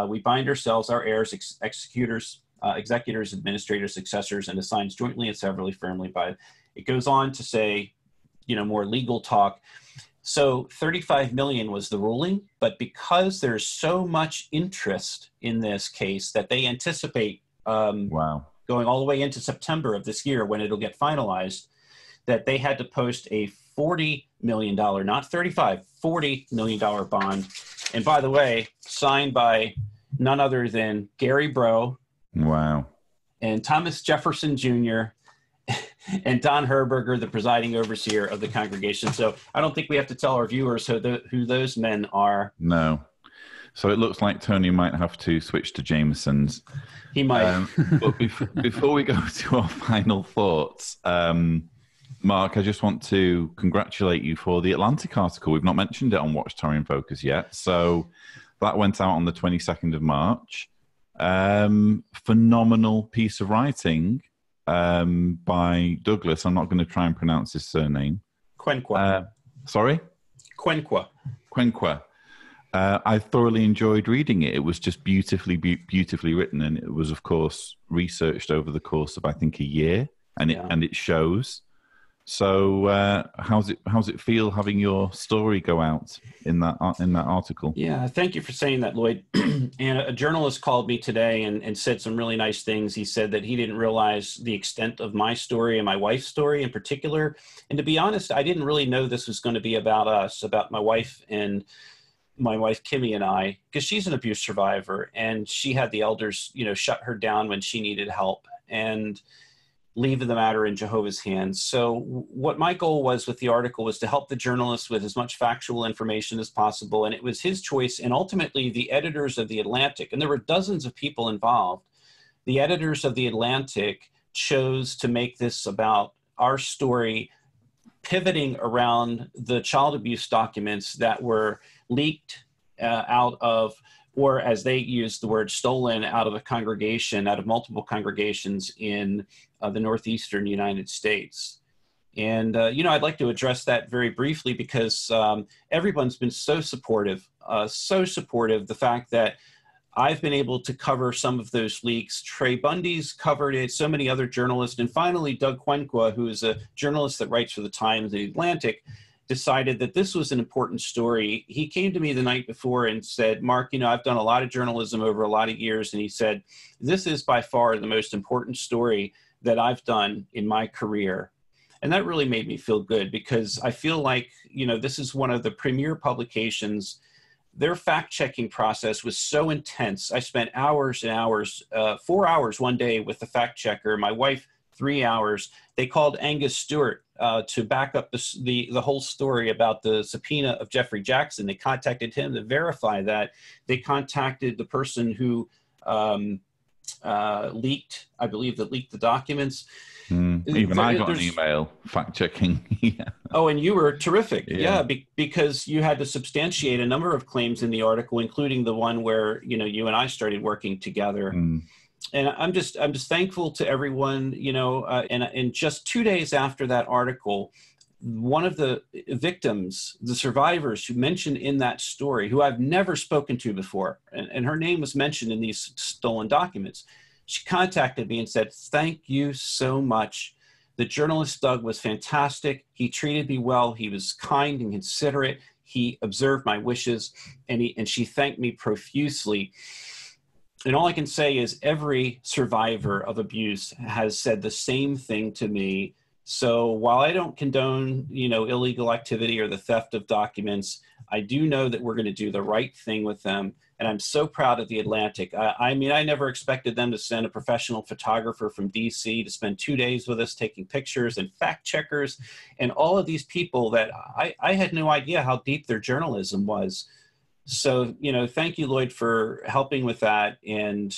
We bind ourselves, our heirs, executors, administrators, successors, and assigns jointly and severally firmly by. It goes on to say, more legal talk. So $35 million was the ruling, but because there's so much interest in this case that they anticipate going all the way into September of this year when it'll get finalized, that they had to post a $40 million, not $35, $40 million bond. And by the way, signed by none other than Gary Breaux. Wow. And Thomas Jefferson Jr. and Don Herberger, the presiding overseer of the congregation. So I don't think we have to tell our viewers who those men are. No. So it looks like Tony might have to switch to Jameson's. He might. But before we go to our final thoughts, Mark, I just want to congratulate you for the Atlantic article. We've not mentioned it on Watchtower in Focus yet. So that went out on the 22nd of March. Phenomenal piece of writing by Douglas. I'm not going to try and pronounce his surname. Quenqua. Sorry? Quenqua. I thoroughly enjoyed reading it. It was just beautifully written, and it was, of course, researched over the course of, I think, a year, and it shows. So, how's it feel having your story go out in that article? Yeah, thank you for saying that, Lloyd. And a journalist called me today and said some really nice things. He said that he didn't realize the extent of my story and my wife's story in particular. And to be honest, I didn't really know this was going to be about us, about my wife and my wife Kimmy and I, because she's an abuse survivor, and she had the elders, shut her down when she needed help and leave the matter in Jehovah's hands. So what my goal was with the article was to help the journalist with as much factual information as possible. And it was his choice, and ultimately the editors of The Atlantic, and there were dozens of people involved, the editors of The Atlantic chose to make this about our story, pivoting around the child abuse documents that were leaked out of, or as they used the word, stolen out of a congregation, out of multiple congregations in the northeastern United States. And, I'd like to address that very briefly because everyone's been so supportive. The fact that I've been able to cover some of those leaks. Trey Bundy's covered it, so many other journalists. And finally, Doug Quenqua, who is a journalist that writes for the Times and the Atlantic, decided that this was an important story. He came to me the night before and said, Mark, I've done a lot of journalism over a lot of years. And he said, this is by far the most important story that I've done in my career. And that really made me feel good, because I feel like, this is one of the premier publications. Their fact-checking process was so intense. I spent hours and hours, 4 hours one day with the fact checker, my wife 3 hours. They called Angus Stewart to back up the whole story about the subpoena of Jeffrey Jackson. They contacted him to verify that. They contacted the person who leaked the documents. Even I got an email fact-checking. Yeah. Oh, and you were terrific. Yeah, because you had to substantiate a number of claims in the article, including the one where, you and I started working together. And I'm just thankful to everyone, and just 2 days after that article, one of the victims, the survivors who mentioned in that story, who I've never spoken to before, and her name was mentioned in these stolen documents, she contacted me and said, thank you so much. The journalist Doug was fantastic. He treated me well. He was kind and considerate. He observed my wishes, and she thanked me profusely. And all I can say is every survivor of abuse has said the same thing to me. So while I don't condone, illegal activity or the theft of documents, I do know that we're going to do the right thing with them. And I'm so proud of the Atlantic. I never expected them to send a professional photographer from DC to spend 2 days with us taking pictures, and fact checkers and all of these people that I had no idea how deep their journalism was. So, thank you, Lloyd, for helping with that. And,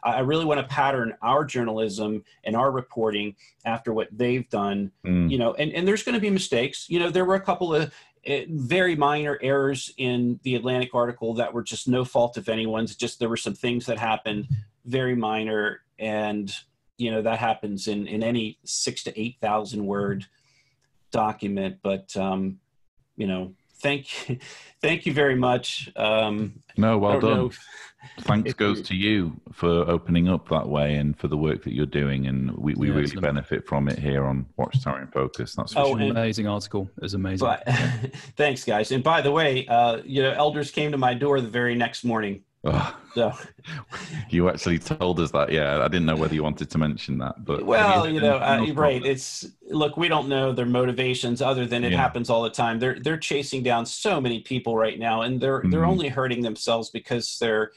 I really want to pattern our journalism and our reporting after what they've done, and there's going to be mistakes. There were a couple of very minor errors in the Atlantic article that were just no fault of anyone's. Just there were some things that happened, very minor. And, that happens in any 6,000 to 8,000 word document. But, thank you very much. No, well done. Thanks goes to you for opening up that way and for the work that you're doing, and we really benefit from it here on Watchtower in Focus. That's for sure. An amazing article. It was amazing. Thanks, guys. And by the way, elders came to my door the very next morning. Oh, so you actually told us that. Yeah, I didn't know whether you wanted to mention that, but right. Look, we don't know their motivations other than it happens all the time. They're chasing down so many people right now, and they're only hurting themselves because they're,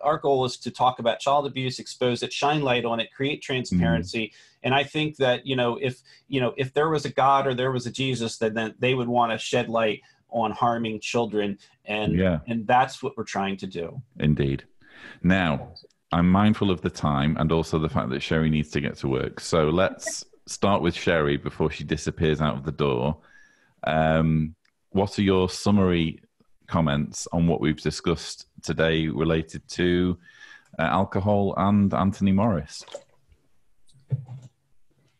our goal is to talk about child abuse, expose it, shine light on it, create transparency. And I think that, if there was a God or there was a Jesus, then they would want to shed light on harming children. And that's what we're trying to do. Indeed. Now, I'm mindful of the time and also the fact that Sherrie needs to get to work. So let's start with Sherrie before she disappears out of the door. What are your summary comments on what we've discussed today related to alcohol and Anthony Morris?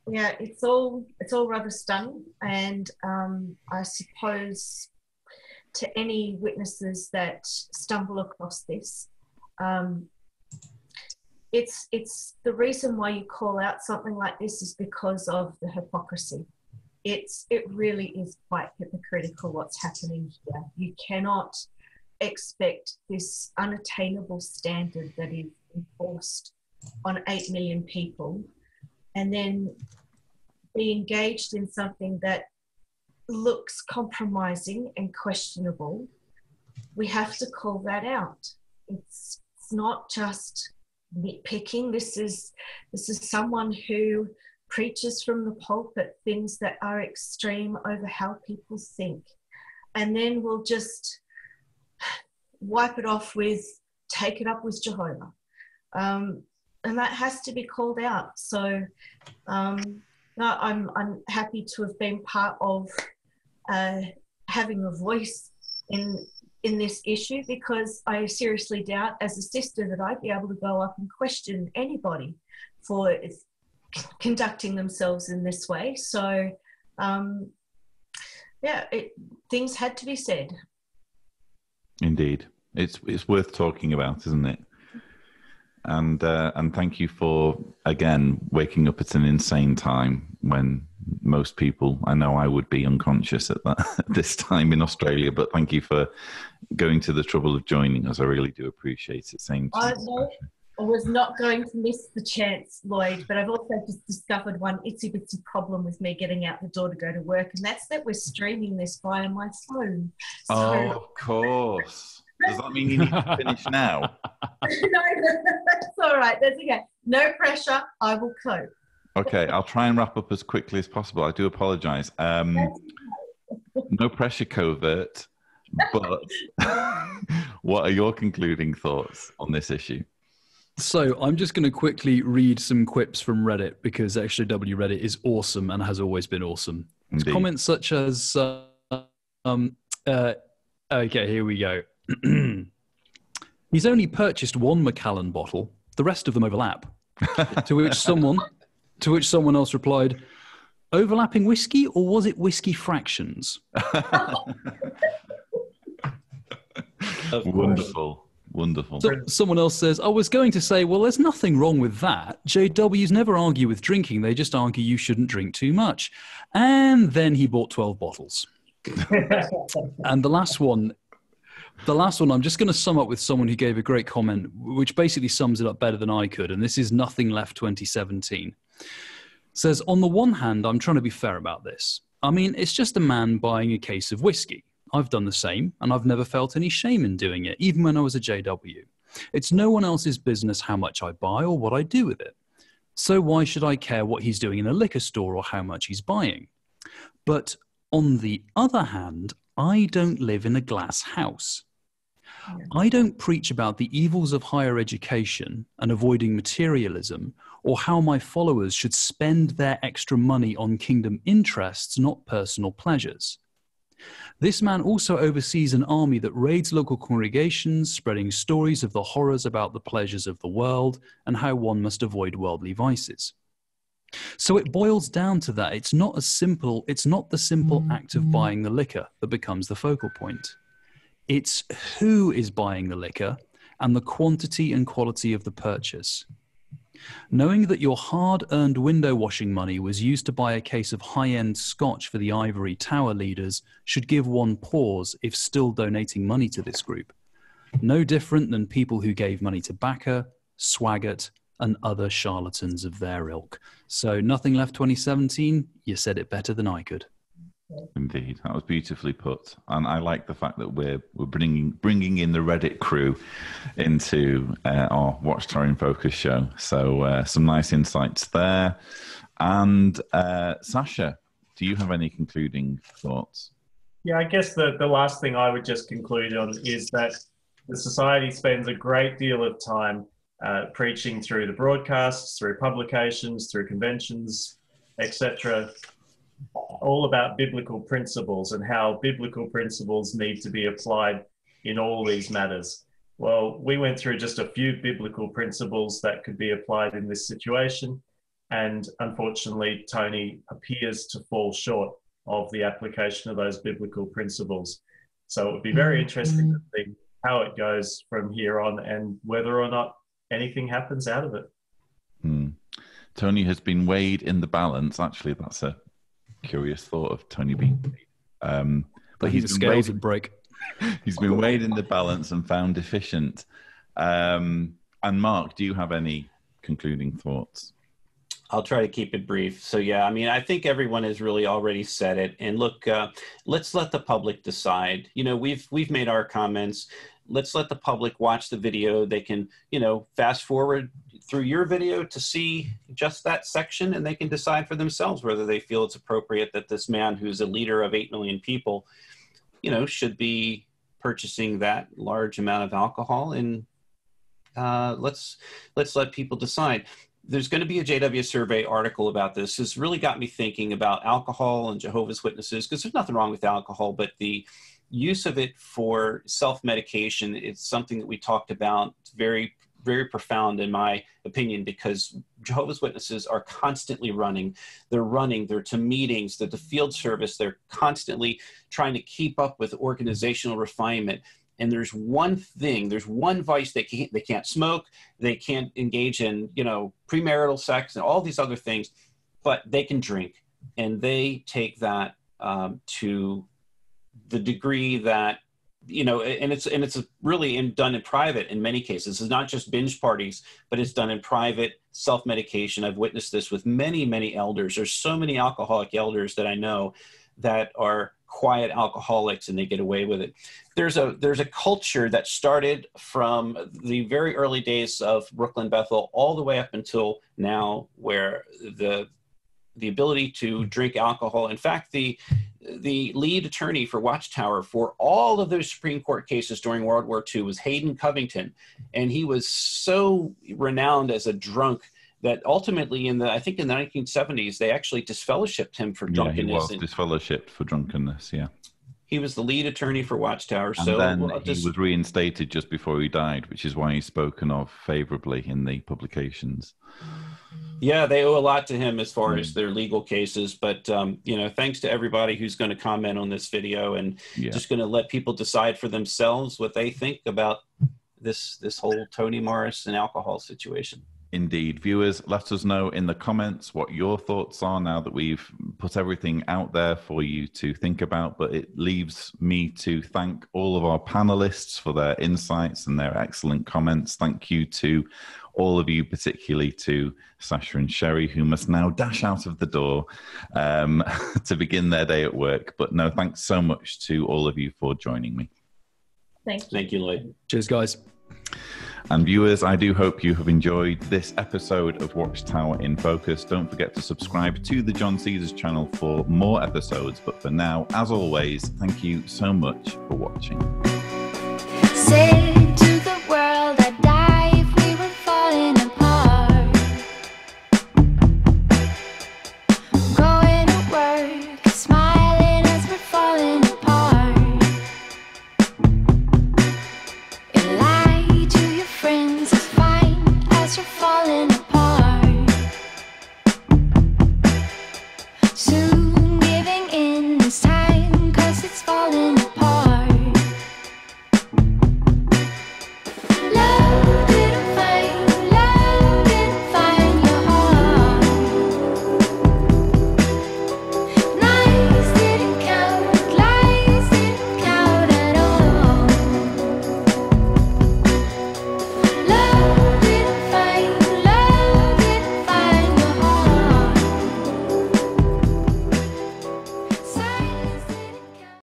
Yeah, it's all rather stunning, and I suppose to any witnesses that stumble across this, it's the reason why you call out something like this is because of the hypocrisy. It really is quite hypocritical what's happening here. You cannot expect this unattainable standard that is enforced on 8 million people and then be engaged in something that looks compromising and questionable. We have to call that out. It's not just nitpicking. This is someone who preaches from the pulpit things that are extreme over how people think, and then we'll just wipe it off with take it up with Jehovah, and that has to be called out. So no, I'm happy to have been part of having a voice in this issue, because I seriously doubt as a sister that I'd be able to go up and question anybody for conducting themselves in this way. So things had to be said. Indeed. It's worth talking about, isn't it? And thank you for, again, waking up at an insane time when most people, I know I would be unconscious at this time in Australia, but thank you for going to the trouble of joining us. I really do appreciate it. Same to you. I was not going to miss the chance, Lloyd, but I've also just discovered one itsy-bitsy problem with me getting out the door to go to work, and that's that we're streaming this via my phone. So... Oh, of course. Does that mean you need to finish now? No, that's all right. That's okay. No pressure. I will cope. Okay, I'll try and wrap up as quickly as possible. I do apologise. No pressure, covert. But what are your concluding thoughts on this issue? So I'm just going to quickly read some quips from Reddit because XJW Reddit is awesome and has always been awesome. Comments such as, okay, here we go. He's only purchased one Macallan bottle. The rest of them overlap. to which someone else replied, overlapping whiskey, or was it whiskey fractions? Wonderful. Wonderful. So someone else says, I was going to say, well, there's nothing wrong with that. JWs never argue with drinking. They just argue you shouldn't drink too much. And then he bought 12 bottles. And the last one, I'm just going to sum up with someone who gave a great comment, which basically sums it up better than I could. And this is Nothing Left 2017. Says, on the one hand, I'm trying to be fair about this. I mean, it's just a man buying a case of whiskey. I've done the same, and I've never felt any shame in doing it, even when I was a JW. It's no one else's business how much I buy or what I do with it. So why should I care what he's doing in a liquor store or how much he's buying? But on the other hand, I don't live in a glass house. I don't preach about the evils of higher education and avoiding materialism, or how my followers should spend their extra money on kingdom interests, not personal pleasures. This man also oversees an army that raids local congregations, spreading stories of the horrors about the pleasures of the world and how one must avoid worldly vices. So it boils down to that. It's not the simple act of buying the liquor that becomes the focal point. It's who is buying the liquor and the quantity and quality of the purchase. Knowing that your hard-earned window washing money was used to buy a case of high-end scotch for the ivory tower leaders should give one pause if still donating money to this group. No different than people who gave money to Backer, Swaggart, and other charlatans of their ilk. So Nothing Left 2017, you said it better than I could. Indeed, that was beautifully put, and I like the fact that we're bringing in the Reddit crew into our Watchtower in Focus show. So some nice insights there. And Sacha, do you have any concluding thoughts? Yeah, I guess the last thing I would just conclude on is that the society spends a great deal of time preaching through the broadcasts, through publications, through conventions, etc., all about biblical principles and how biblical principles need to be applied in all these matters. Well, we went through just a few biblical principles that could be applied in this situation, and unfortunately, Tony appears to fall short of the application of those biblical principles. So it would be very interesting to see how it goes from here on and whether or not anything happens out of it. Tony has been weighed in the balance. Actually, that's a curious thought of Tony being weighed. But the scales would break. He's been weighed in the balance and found deficient. And Mark, do you have any concluding thoughts? I'll try to keep it brief. So yeah, I mean, I think everyone has really already said it. And look, let's let the public decide. You know, we've made our comments. Let's let the public watch the video. They can, you know, fast forward through your video to see just that section, and they can decide for themselves whether they feel it's appropriate that this man who's a leader of 8 million people, you know, should be purchasing that large amount of alcohol. And let's let people decide. There's going to be a JW Survey article about this. It's really got me thinking about alcohol and Jehovah's Witnesses, because there's nothing wrong with alcohol, but the use of it for self-medication, it's something that we talked about. It's very, very profound in my opinion, because Jehovah's Witnesses are constantly running. They're to meetings, they're to field service. They're constantly trying to keep up with organizational refinement. and there's one vice they can't smoke, they can't engage in, premarital sex and all these other things, but they can drink, and they take that to the degree that, and it's really done in private in many cases. It's not just binge parties, but it's done in private self-medication. I've witnessed this with many, many elders. There's so many alcoholic elders that I know that are quiet alcoholics, and they get away with it. There's a culture that started from the very early days of Brooklyn Bethel all the way up until now, where the ability to drink alcohol. In fact, the lead attorney for Watchtower for all of those Supreme Court cases during World War II was Hayden Covington, and he was so renowned as a drunk that ultimately I think in the 1970s, they actually disfellowshipped him for drunkenness. He was disfellowshipped for drunkenness, yeah. He was the lead attorney for Watchtower. And then he was reinstated just before he died, which is why he's spoken of favorably in the publications. Yeah, they owe a lot to him as far as their legal cases. But, thanks to everybody who's going to comment on this video, and just going to let people decide for themselves what they think about this whole Toni Morris and alcohol situation. Indeed. Viewers, let us know in the comments what your thoughts are now that we've put everything out there for you to think about. But it leaves me to thank all of our panelists for their insights and their excellent comments. Thank you to all of you, particularly to Sacha and Sherrie, who must now dash out of the door to begin their day at work. But no, thanks so much to all of you for joining me. Thank you, Lloyd. Cheers, guys. And viewers, I do hope you have enjoyed this episode of Watchtower in Focus. Don't forget to subscribe to the John Caesars channel for more episodes. But for now, as always, thank you so much for watching.